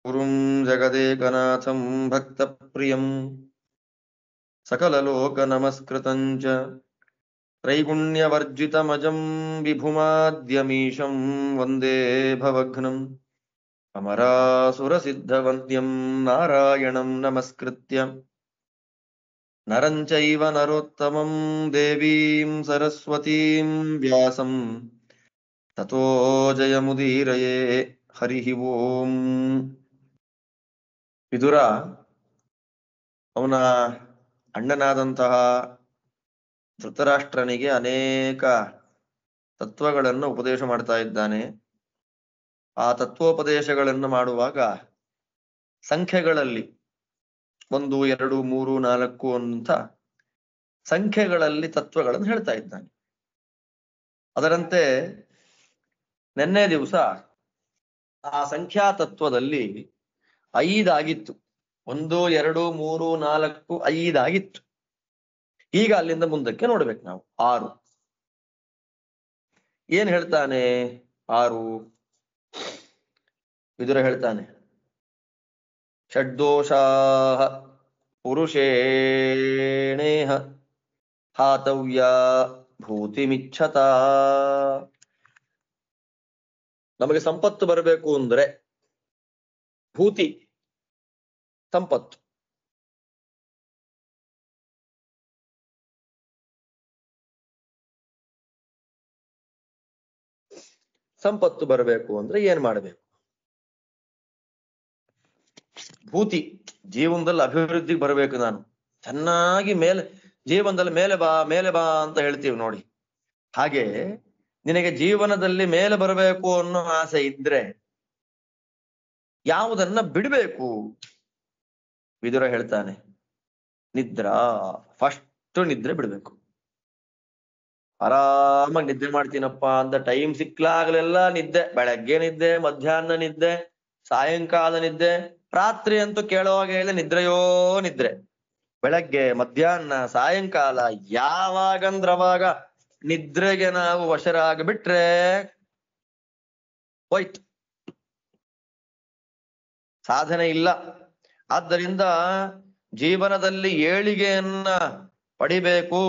ಗುರುಂ ಜಗದೇಕನಾಥಂ ಭಕ್ತಪ್ರಿಯಂ ಸಕಲಲೋಕನಮಸ್ಕೃತಂಚ ತ್ರೈಗುಣ್ಯವರ್ಜಿತಮಜಂ ವಿಭುಮಾದ್ಯಮೀಶಂ ವಂದೇ ಭವಘ್ನಂ ಅಮರಾಸುರಸಿದ್ಧವಂದ್ಯಂ ನಾರಾಯಣಂ ನಮಸ್ಕೃತ್ಯ ನರಂ ಚೈವ ನರೋತ್ತಮಂ ದೇವೀಂ ಸರಸ್ವತೀಂ ವ್ಯಾಸಂ ತತೋ ಜಯಮುದೀರಯೇ. ಹರಿ ಓಂ. ವಿದುರ ಅವನ ಅಣ್ಣನಾದಂತಹ ಧೃತರಾಷ್ಟ್ರನಿಗೆ ಅನೇಕ ತತ್ವಗಳನ್ನು ಉಪದೇಶ ಮಾಡ್ತಾ ಇದ್ದಾನೆ. ಆ ತತ್ವೋಪದೇಶಗಳನ್ನು ಮಾಡುವಾಗ ಸಂಖ್ಯೆಗಳಲ್ಲಿ 1, 2, 3, 4 ಅಂತ ಸಂಖ್ಯೆಗಳಲ್ಲಿ ತತ್ವಗಳನ್ನು ಹೇಳ್ತಾ ಇದ್ದಾನೆ. ಅದರಂತೆ ನಿನ್ನೆ ದಿವಸ ಆ ಸಂಖ್ಯಾ ತತ್ವದಲ್ಲಿ 5 ಆಗಿತ್ತು. 1, 2, 3, 4, 5 ಆಗಿತ್ತು. ಈಗ ಅಲ್ಲಿಂದ ಮುಂದಕ್ಕೆ ನೋಡ್ಬೇಕು ನಾವು 6. ಏನ್ ಹೇಳ್ತಾನೆ 6? ವಿದುರ ಹೇಳ್ತಾನೆ, ಷಡ್ದೋಷಾಃ ಪುರುಷೇಣೇಹ ಹಾತವ್ಯ ಭೂತಿಮಿಚ್ಛತ. ನಮಗೆ ಸಂಪತ್ತು ಬರಬೇಕು ಅಂದ್ರೆ ಭೂತಿ ಸಂಪತ್ತು, ಸಂಪತ್ತು ಬರಬೇಕು ಅಂದ್ರೆ ಏನ್ ಮಾಡಬೇಕು? ಭೂತಿ ಜೀವನದಲ್ಲಿ ಅಭಿವೃದ್ಧಿಗೆ ಬರಬೇಕು. ನಾನು ಚೆನ್ನಾಗಿ ಜೀವನದಲ್ಲಿ ಮೇಲೆ ಬಾ ಅಂತ ಹೇಳ್ತೀವಿ ನೋಡಿ. ಹಾಗೆ ನಿನಗೆ ಜೀವನದಲ್ಲಿ ಮೇಲೆ ಬರಬೇಕು ಅನ್ನೋ ಆಸೆ ಇದ್ರೆ ಯಾವುದನ್ನ ಬಿಡಬೇಕು? ವಿದುರ ಹೇಳ್ತಾನೆ, ನಿದ್ರಾ. ಫಸ್ಟ್ ನಿದ್ರೆ ಬಿಡ್ಬೇಕು. ಆರಾಮಾಗಿ ನಿದ್ದೆ ಮಾಡ್ತೀನಪ್ಪ ಅಂತ ಟೈಮ್ ಸಿಕ್ಲಾಗ್ಲೆಲ್ಲ ನಿದ್ದೆ. ಬೆಳಗ್ಗೆ ನಿದ್ದೆ, ಮಧ್ಯಾಹ್ನ ನಿದ್ದೆ, ಸಾಯಂಕಾಲ ನಿದ್ದೆ, ರಾತ್ರಿ ಅಂತೂ ಕೇಳುವಾಗ ಹೇಳಿ ನಿದ್ರೆಯೋ ನಿದ್ರೆ. ಬೆಳಗ್ಗೆ, ಮಧ್ಯಾಹ್ನ, ಸಾಯಂಕಾಲ ಯಾವಾಗಂದ್ರವಾಗ ನಿದ್ರೆಗೆ ನಾವು ವಶರಾಗಿಬಿಟ್ರೆ ಹೋಯ್ತು, ಸಾಧನೆ ಇಲ್ಲ. ಆದ್ದರಿಂದ ಜೀವನದಲ್ಲಿ ಏಳಿಗೆಯನ್ನ ಪಡಿಬೇಕು,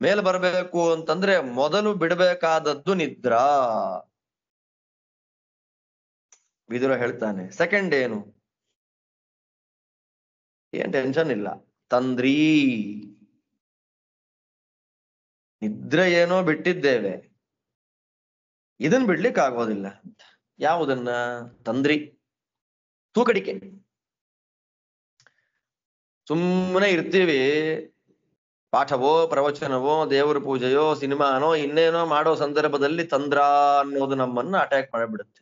ಮೇಲ್ ಬರಬೇಕು ಅಂತಂದ್ರೆ ಮೊದಲು ಬಿಡಬೇಕಾದದ್ದು ನಿದ್ರಾ. ವಿದುರ ಹೇಳ್ತಾನೆ, ಸೆಕೆಂಡ್ ಏನು? ಏನ್ ಟೆನ್ಷನ್ ಇಲ್ಲ, ತಂದ್ರಿ. ನಿದ್ರೆ ಏನೋ ಬಿಟ್ಟಿದ್ದೇವೆ, ಇದನ್ ಬಿಡ್ಲಿಕ್ಕೆ ಆಗೋದಿಲ್ಲ. ಯಾವುದನ್ನ? ತಂದ್ರಿ, ತೂಕಡಿಕೆ. ಸುಮ್ಮನೆ ಇರ್ತೀವಿ, ಪಾಠವೋ ಪ್ರವಚನವೋ ದೇವರ ಪೂಜೆಯೋ ಸಿನಿಮಾನೋ ಇನ್ನೇನೋ ಮಾಡೋ ಸಂದರ್ಭದಲ್ಲಿ ತಂದ್ರ ಅನ್ನೋದು ನಮ್ಮನ್ನ ಅಟ್ಯಾಕ್ ಮಾಡಿಬಿಡುತ್ತೆ.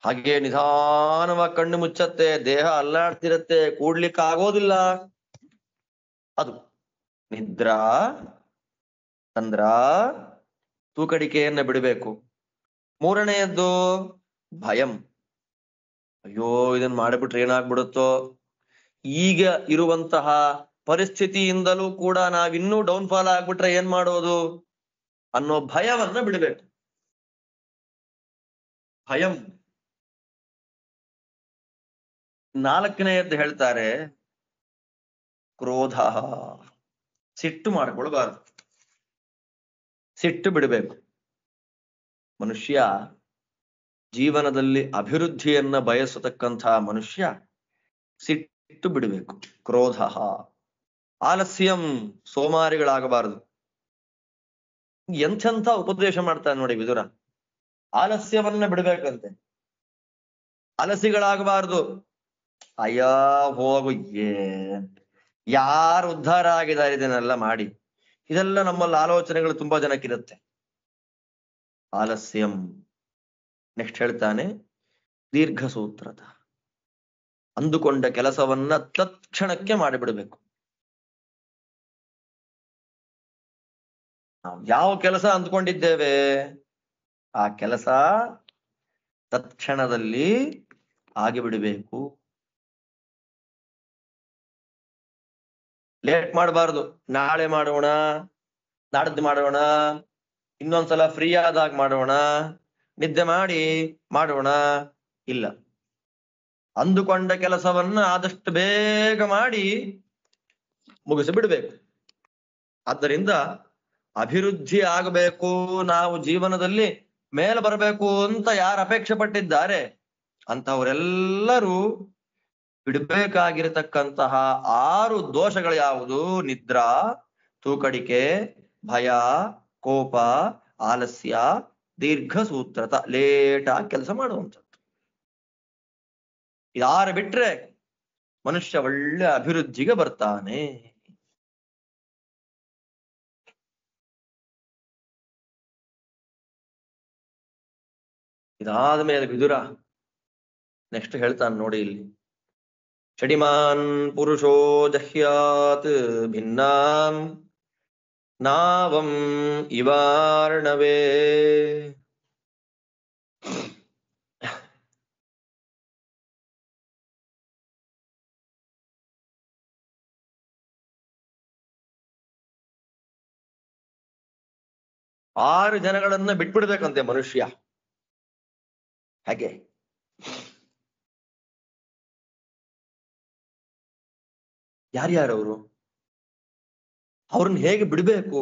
ಹಾಗೆ ನಿಧಾನವಾಗಿ ಕಣ್ಣು ಮುಚ್ಚತ್ತೆ, ದೇಹ ಅಲ್ಲಾಡ್ತಿರತ್ತೆ, ಕೂಡ್ಲಿಕ್ಕೆ ಆಗೋದಿಲ್ಲ. ಅದು ನಿದ್ರಾ, ತಂದ್ರ, ತೂಕಡಿಕೆಯನ್ನ ಬಿಡಬೇಕು. ಮೂರನೆಯದ್ದು ಭಯಂ. ಅಯ್ಯೋ ಇದನ್ ಮಾಡಿಬಿಟ್ರೆ ಏನಾಗ್ಬಿಡುತ್ತೋ, ಈಗ ಇರುವಂತಹ ಪರಿಸ್ಥಿತಿಯಿಂದಲೂ ಕೂಡ ನಾವಿನ್ನೂ ಡೌನ್ಫಾಲ್ ಆಗ್ಬಿಟ್ರೆ ಏನ್ ಮಾಡೋದು ಅನ್ನೋ ಭಯವನ್ನ ಬಿಡಬೇಕು. ಭಯಂ. ನಾಲ್ಕನೆಯದ್ದು ಹೇಳ್ತಾರೆ ಕ್ರೋಧ. ಸಿಟ್ಟು ಮಾಡ್ಕೊಳ್ಬಾರ್ದು, ಸಿಟ್ಟು ಬಿಡಬೇಕು. ಮನುಷ್ಯ ಜೀವನದಲ್ಲಿ ಅಭಿವೃದ್ಧಿಯನ್ನ ಬಯಸತಕ್ಕಂತಹ ಮನುಷ್ಯ ಸಿಟ್ಟು ಬಿಡಬೇಕು. ಕ್ರೋಧ. ಆಲಸ್ಯಂ, ಸೋಮಾರಿಗಳಾಗಬಾರದು. ಎಂಥೆಂಥ ಉಪದೇಶ ಮಾಡ್ತಾನೆ ನೋಡಿ ವಿದುರ. ಆಲಸ್ಯವನ್ನ ಬಿಡ್ಬೇಕಂತೆ, ಆಲಸಿಗಳಾಗಬಾರದು. ಅಯ್ಯ ಹೋಗು, ಯಾರು ಉದ್ಧಾರ ಆಗಿದ್ದಾರೆ ಇದನ್ನೆಲ್ಲ ಮಾಡಿ? ಇದೆಲ್ಲ ನಮ್ಮಲ್ಲಿ ಆಲೋಚನೆಗಳು ತುಂಬಾ ಜನಕ್ಕಿರುತ್ತೆ. ಆಲಸ್ಯಂ. ನೆಕ್ಸ್ಟ್ ಹೇಳ್ತಾನೆ ದೀರ್ಘ ಸೂತ್ರದ. ಅಂದುಕೊಂಡ ಕೆಲಸವನ್ನ ತತ್ಕ್ಷಣಕ್ಕೆ ಮಾಡಿಬಿಡ್ಬೇಕು. ನಾವು ಯಾವ ಕೆಲಸ ಅಂದ್ಕೊಂಡಿದ್ದೇವೆ ಆ ಕೆಲಸ ತತ್ಕ್ಷಣದಲ್ಲಿ ಆಗಿಬಿಡಬೇಕು. ಲೇಟ್ ಮಾಡಬಾರ್ದು. ನಾಳೆ ಮಾಡೋಣ, ನಾಡ್ದು ಮಾಡೋಣ, ಇನ್ನೊಂದ್ಸಲ ಫ್ರೀ ಆದಾಗ ಮಾಡೋಣ, ನಿದ್ದೆ ಮಾಡಿ ಮಾಡೋಣ. ಇಲ್ಲ, ಅಂದುಕೊಂಡ ಕೆಲಸವನ್ನ ಆದಷ್ಟು ಬೇಗ ಮಾಡಿ ಮುಗಿಸಿ ಬಿಡ್ಬೇಕು. ಆದ್ದರಿಂದ ಅಭಿವೃದ್ಧಿ ಆಗಬೇಕು, ನಾವು ಜೀವನದಲ್ಲಿ ಮೇಲೆ ಬರಬೇಕು ಅಂತ ಯಾರು ಅಪೇಕ್ಷೆ ಪಟ್ಟಿದ್ದಾರೆ ಅಂತವರೆಲ್ಲರೂ ಬಿಡಬೇಕಾಗಿರತಕ್ಕಂತಹ 6 ದೋಷಗಳು ಯಾವುದು? ನಿದ್ರಾ, ತೂಕಡಿಕೆ, ಭಯ, ಕೋಪ, ಆಲಸ್ಯ, ದೀರ್ಘ ಸೂತ್ರತ, ಲೇಟಾಗಿ ಕೆಲಸ ಮಾಡುವಂಥದ್ದು. ಯಾರು ಬಿಟ್ರೆ ಮನುಷ್ಯ ಒಳ್ಳೆ ಅಭಿವೃದ್ಧಿಗೆ ಬರ್ತಾನೆ. ಇದಾದ ಮೇಲೆ ವಿದುರ ನೆಕ್ಸ್ಟ್ ಹೇಳ್ತಾನೆ ನೋಡಿ ಇಲ್ಲಿ. ಷಡಿಮಾನ್ ಪುರುಷೋ ಜಹ್ಯಾತ್ ಭಿನ್ನಾಂ ನಾವಂ ಇವಾರ್ಣವೇ. ಆರು ಜನಗಳನ್ನ ಬಿಟ್ಬಿಡ್ಬೇಕಂತೆ ಮನುಷ್ಯ. ಹಾಗೆ ಯಾರ್ಯಾರವರು? ಅವ್ರನ್ನ ಹೇಗೆ ಬಿಡ್ಬೇಕು?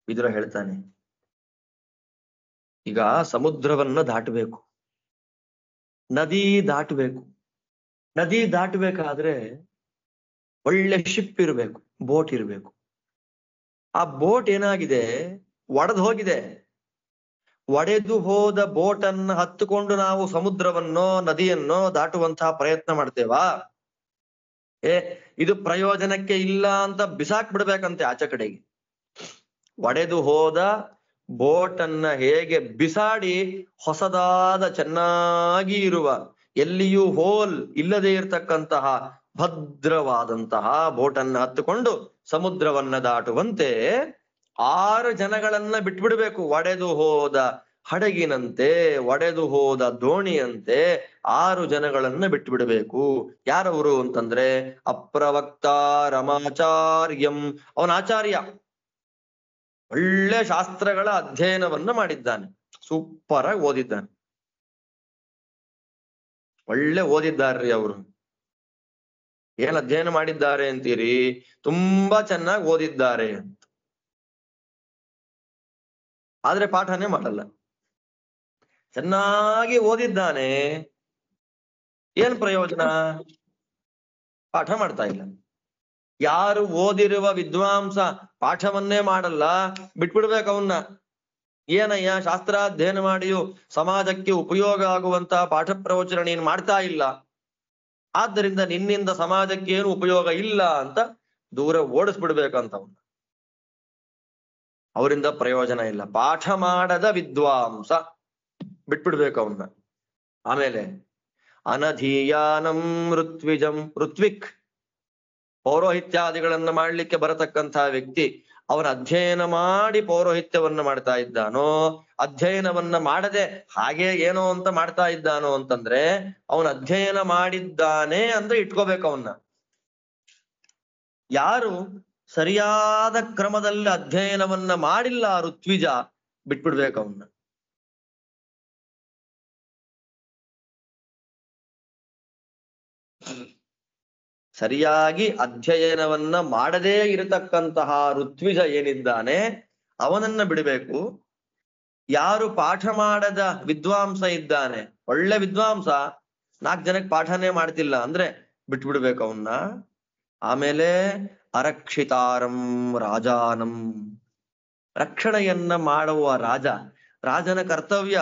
ವಿದುರ ಹೇಳ್ತಾನೆ, ಈಗ ಸಮುದ್ರವನ್ನ ದಾಟಬೇಕು, ನದಿ ದಾಟಬೇಕು. ನದಿ ದಾಟಬೇಕಾದ್ರೆ ಒಳ್ಳೆ ಶಿಪ್ ಇರಬೇಕು, ಬೋಟ್ ಇರಬೇಕು. ಆ ಬೋಟ್ ಏನಾಗಿದೆ? ಒಡೆದು ಹೋಗಿದೆ. ಒಡೆದು ಹೋದ ಬೋಟನ್ನ ಹತ್ತುಕೊಂಡು ನಾವು ಸಮುದ್ರವನ್ನೋ ನದಿಯನ್ನೋ ದಾಟುವಂತಹ ಪ್ರಯತ್ನ ಮಾಡ್ತೇವಾ? ಇದು ಪ್ರಯೋಜನಕ್ಕೆ ಇಲ್ಲ ಅಂತ ಬಿಸಾಕ್ ಬಿಡ್ಬೇಕಂತೆ ಆಚೆ ಕಡೆಗೆ. ಒಡೆದು ಹೋದ ಬೋಟನ್ನ ಹೇಗೆ ಬಿಸಾಡಿ ಹೊಸದಾದ ಚೆನ್ನಾಗಿ ಇರುವ, ಎಲ್ಲಿಯೂ ಹೋಲ್ ಇಲ್ಲದೆ ಇರತಕ್ಕಂತಹ ಭದ್ರವಾದಂತಹ ಬೋಟನ್ನ ಹತ್ತುಕೊಂಡು ಸಮುದ್ರವನ್ನ ದಾಟುವಂತೆ 6 ಜನಗಳನ್ನ ಬಿಟ್ಬಿಡ್ಬೇಕು. ಒಡೆದು ಹೋದ ಹಡಗಿನಂತೆ, ಒಡೆದು ಹೋದ ದೋಣಿಯಂತೆ 6 ಜನಗಳನ್ನ ಬಿಟ್ಬಿಡ್ಬೇಕು. ಯಾರವರು ಅಂತಂದ್ರೆ ಅಪ್ರವಕ್ತ ರಮಾಚಾರ್ಯಂ. ಅವನ ಆಚಾರ್ಯ, ಒಳ್ಳೆ ಶಾಸ್ತ್ರಗಳ ಅಧ್ಯಯನವನ್ನ ಮಾಡಿದ್ದಾನೆ, ಸೂಪರ್ ಆಗಿ ಓದಿದ್ದಾನೆ. ಒಳ್ಳೆ ಓದಿದ್ದಾರ್ರಿ ಅವರು. ಏನ್ ಅಧ್ಯಯನ ಮಾಡಿದ್ದಾರೆ ಅಂತೀರಿ? ತುಂಬಾ ಚೆನ್ನಾಗಿ ಓದಿದ್ದಾರೆ ಅಂತ. ಆದ್ರೆ ಪಾಠನೇ ಮಾಡಲ್ಲ. ಚೆನ್ನಾಗಿ ಓದಿದ್ದಾನೆ, ಏನ್ ಪ್ರಯೋಜನ? ಪಾಠ ಮಾಡ್ತಾ ಇಲ್ಲ. ಯಾರು ಓದಿರುವ ವಿದ್ವಾಂಸ ಪಾಠವನ್ನೇ ಮಾಡಲ್ಲ, ಬಿಟ್ಬಿಡ್ಬೇಕು ಅವನ್ನ. ಏನಯ್ಯ ಶಾಸ್ತ್ರಾಧ್ಯಯನ ಮಾಡಿಯೂ ಸಮಾಜಕ್ಕೆ ಉಪಯೋಗ ಆಗುವಂತಹ ಪಾಠ ಪ್ರವಚನ ನೀನು ಮಾಡ್ತಾ ಇಲ್ಲ, ಆದ್ದರಿಂದ ನಿನ್ನಿಂದ ಸಮಾಜಕ್ಕೆ ಏನು ಉಪಯೋಗ ಇಲ್ಲ ಅಂತ ದೂರ ಓಡಿಸ್ಬಿಡ್ಬೇಕಂತವನ್ನ. ಅವರಿಂದ ಪ್ರಯೋಜನ ಇಲ್ಲ. ಪಾಠ ಮಾಡದ ವಿದ್ವಾಂಸ ಬಿಟ್ಬಿಡ್ಬೇಕು ಅವನ್ನ. ಆಮೇಲೆ ಅನಧೀಯಾನಂ ಋತ್ವಿಜಂ. ಋತ್ವಿಕ್, ಪೌರೋಹಿತ್ಯಾದಿಗಳನ್ನ ಮಾಡ್ಲಿಕ್ಕೆ ಬರತಕ್ಕಂತಹ ವ್ಯಕ್ತಿ, ಅವನ ಅಧ್ಯಯನ ಮಾಡಿ ಪೌರೋಹಿತ್ಯವನ್ನ ಮಾಡ್ತಾ ಇದ್ದಾನೋ, ಅಧ್ಯಯನವನ್ನ ಮಾಡದೆ ಹಾಗೆ ಏನೋ ಅಂತ ಮಾಡ್ತಾ ಇದ್ದಾನೋ ಅಂತಂದ್ರೆ ಅವನ ಅಧ್ಯಯನ ಮಾಡಿದ್ದಾನೆ ಅಂದ್ರೆ ಇಟ್ಕೋಬೇಕು ಅವನ್ನ. ಯಾರು ಸರಿಯಾದ ಕ್ರಮದಲ್ಲಿ ಅಧ್ಯಯನವನ್ನ ಮಾಡಿಲ್ಲ ಋತ್ವಿಜ, ಬಿಟ್ಬಿಡ್ಬೇಕು ಅವನ್ನ. ಸರಿಯಾಗಿ ಅಧ್ಯಯನವನ್ನ ಮಾಡದೇ ಇರತಕ್ಕಂತಹ ಋತ್ವಿಜ ಏನಿದ್ದಾನೆ ಅವನನ್ನ ಬಿಡಬೇಕು. ಯಾರು ಪಾಠ ಮಾಡದ ವಿದ್ವಾಂಸ ಇದ್ದಾನೆ, ಒಳ್ಳೆ ವಿದ್ವಾಂಸ, 4 ಜನಕ್ಕೆ ಪಾಠನೇ ಮಾಡ್ತಿಲ್ಲ ಅಂದ್ರೆ ಬಿಟ್ಬಿಡ್ಬೇಕು ಅವನ್ನ. ಆಮೇಲೆ ಅರಕ್ಷಿತಾರಂ ರಾಜಾನಂ. ರಕ್ಷಣೆಯನ್ನ ಮಾಡುವ ರಾಜ, ರಾಜನ ಕರ್ತವ್ಯ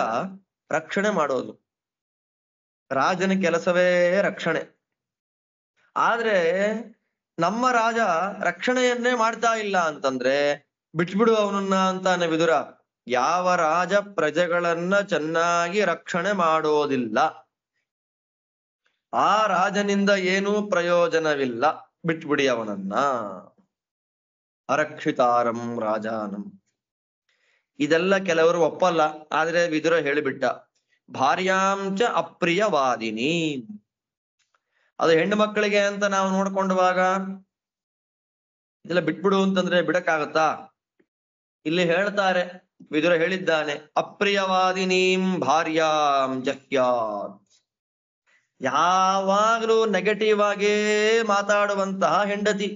ರಕ್ಷಣೆ ಮಾಡೋದು. ರಾಜನ ಕೆಲಸವೇ ರಕ್ಷಣೆ. ಆದ್ರೆ ನಮ್ಮ ರಾಜ ರಕ್ಷಣೆಯನ್ನೇ ಮಾಡ್ತಾ ಇಲ್ಲ ಅಂತಂದ್ರೆ ಬಿಟ್ಬಿಡು ಅವನನ್ನ ಅಂತಾನೆ ವಿದುರ. ಯಾವ ರಾಜ ಪ್ರಜೆಗಳನ್ನ ಚೆನ್ನಾಗಿ ರಕ್ಷಣೆ ಮಾಡೋದಿಲ್ಲ, ಆ ರಾಜನಿಂದ ಏನೂ ಪ್ರಯೋಜನವಿಲ್ಲ, ಬಿಟ್ಬಿಡಿ ಅವನನ್ನ. ಅರಕ್ಷಿತಾರಂ ರಾಜಾನಂ. ಇದೆಲ್ಲ ಕೆಲವರು ಒಪ್ಪಲ್ಲ, ಆದ್ರೆ ವಿದುರ ಹೇಳಿಬಿಟ್ಟ. ಭಾರ್ಯಾಂಚ ಅಪ್ರಿಯವಾದಿನಿ. ಅದು ಹೆಣ್ಣು ಮಕ್ಕಳಿಗೆ ಅಂತ ನಾವು ನೋಡ್ಕೊಂಡವಾಗ ಇದೆಲ್ಲ ಬಿಟ್ಬಿಡು ಅಂತಂದ್ರೆ ಬಿಡಕ್ಕಾಗತ್ತಾ? ಇಲ್ಲಿ ಹೇಳ್ತಾರೆ, ವಿದುರ ಹೇಳಿದ್ದಾನೆ, ಅಪ್ರಿಯವಾದಿನೀಂ ಭಾರ್ಯಾಂ ಜಹ್ಯಾತ್. ಯಾವಾಗ್ಲೂ ನೆಗೆಟಿವ್ ಆಗೇ ಮಾತಾಡುವಂತಹ ಹೆಂಡತಿ,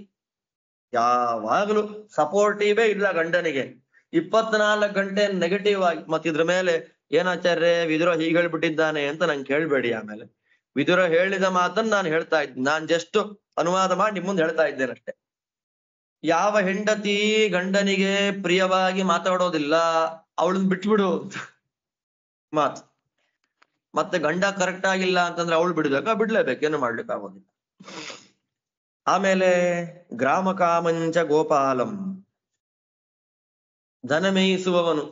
ಯಾವಾಗ್ಲೂ ಸಪೋರ್ಟಿವೇ ಇಲ್ಲ ಗಂಡನಿಗೆ, 24 ಗಂಟೆ ನೆಗೆಟಿವ್ ಆಗಿ. ಮತ್ತಿದ್ರ ಮೇಲೆ ಏನಾಚಾರ್ಯ ವಿದುರ ಹೀಗೆ ಹೇಳ್ಬಿಟ್ಟಿದ್ದಾನೆ ಅಂತ ನಂಗೆ ಕೇಳ್ಬೇಡಿ. ಆಮೇಲೆ ವಿದುರ ಹೇಳಿದ ಮಾತನ್ನ ನಾನು ಹೇಳ್ತಾ ಇದ್ದೀನಿ, ನಾನ್ ಜಸ್ಟ್ ಅನುವಾದ ಮಾಡಿ ನಿಮ್ ಮುಂದೆ ಹೇಳ್ತಾ ಇದ್ದೇನೆ ಅಷ್ಟೇ. ಯಾವ ಹೆಂಡತಿ ಗಂಡನಿಗೆ ಪ್ರಿಯವಾಗಿ ಮಾತಾಡೋದಿಲ್ಲ ಅವಳನ್ನ ಬಿಟ್ಬಿಡು ಮಾತು. ಮತ್ತೆ ಗಂಡ ಕರೆಕ್ಟ್ ಆಗಿಲ್ಲ ಅಂತಂದ್ರೆ ಅವಳು ಬಿಡ್ಬೇಕಾ? ಬಿಡ್ಲೇಬೇಕು, ಏನು ಮಾಡ್ಲಿಕ್ಕೆ ಆಗೋದಿಲ್ಲ. ಆಮೇಲೆ ಗ್ರಾಮ ಕಾಮಂಚ ಗೋಪಾಲಂ, ದನ ಮೇಯಿಸುವವನು.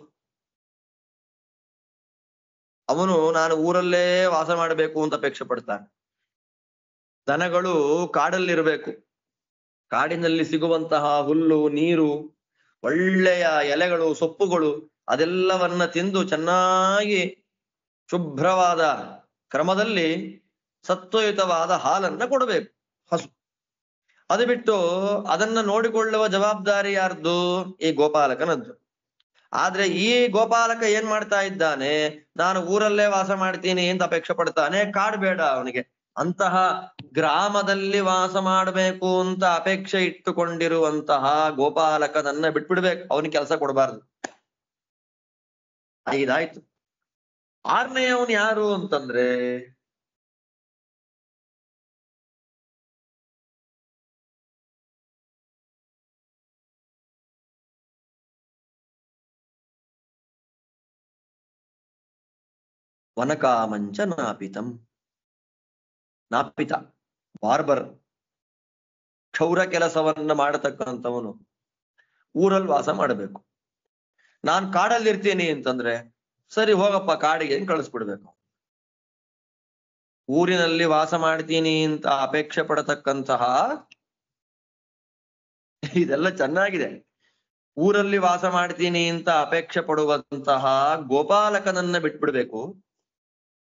ಅವನು ನಾನು ಊರಲ್ಲೇ ವಾಸ ಮಾಡಬೇಕು ಅಂತ ಅಪೇಕ್ಷೆ ಪಡ್ತಾನೆ. ದನಗಳು ಕಾಡಲ್ಲಿರ್ಬೇಕು, ಕಾಡಿನಲ್ಲಿ ಸಿಗುವಂತಹ ಹುಲ್ಲು, ನೀರು, ಒಳ್ಳೆಯ ಎಲೆಗಳು, ಸೊಪ್ಪುಗಳು ಅದೆಲ್ಲವನ್ನ ತಿಂದು ಚೆನ್ನಾಗಿ ಶುಭ್ರವಾದ ಕ್ರಮದಲ್ಲಿ ಸತ್ವಯುತವಾದ ಹಾಲನ್ನ ಕೊಡಬೇಕು ಹಸು. ಅದು ಬಿಟ್ಟು ಅದನ್ನ ನೋಡಿಕೊಳ್ಳುವ ಜವಾಬ್ದಾರಿ ಯಾರ್ದು? ಈ ಗೋಪಾಲಕನದ್ದು. ಆದ್ರೆ ಈ ಗೋಪಾಲಕ ಏನ್ ಮಾಡ್ತಾ ಇದ್ದಾನೆ? ನಾನು ಊರಲ್ಲೇ ವಾಸ ಮಾಡ್ತೀನಿ ಅಂತ ಅಪೇಕ್ಷೆ ಪಡ್ತಾನೆ, ಕಾಡು ಬೇಡ ಅವನಿಗೆ. ಅಂತಹ ಗ್ರಾಮದಲ್ಲಿ ವಾಸ ಮಾಡಬೇಕು ಅಂತ ಅಪೇಕ್ಷೆ ಇಟ್ಟುಕೊಂಡಿರುವಂತಹ ಗೋಪಾಲಕನನ್ನ ಬಿಟ್ಬಿಡ್ಬೇಕು, ಅವನಿಗೆ ಕೆಲಸ ಕೊಡಬಾರ್ದು. ಇದಾಯ್ತು. ಆರನೆಯವನು ಯಾರು ಅಂತಂದ್ರೆ ವನಕಾಮಂಚ ನಾಪಿತಂ. ನಾಪಿತ ಬಾರ್ಬರ್, ಕ್ಷೌರ ಕೆಲಸವನ್ನ ಮಾಡತಕ್ಕಂಥವನು ಊರಲ್ಲಿ ವಾಸ ಮಾಡಬೇಕು. ನಾನ್ ಕಾಡಲ್ಲಿ ಇರ್ತೀನಿ ಅಂತಂದ್ರೆ ಸರಿ ಹೋಗಪ್ಪ ಕಾಡಿಗೆ ಕಳಿಸ್ಬಿಡ್ಬೇಕು. ಊರಿನಲ್ಲಿ ವಾಸ ಮಾಡ್ತೀನಿ ಅಂತ ಅಪೇಕ್ಷೆ ಪಡತಕ್ಕಂತಹ, ಇದೆಲ್ಲ ಚೆನ್ನಾಗಿದೆ. ಊರಲ್ಲಿ ವಾಸ ಮಾಡ್ತೀನಿ ಅಂತ ಅಪೇಕ್ಷೆ ಪಡುವಂತಹ ಗೋಪಾಲಕನನ್ನ ಬಿಟ್ಬಿಡ್ಬೇಕು.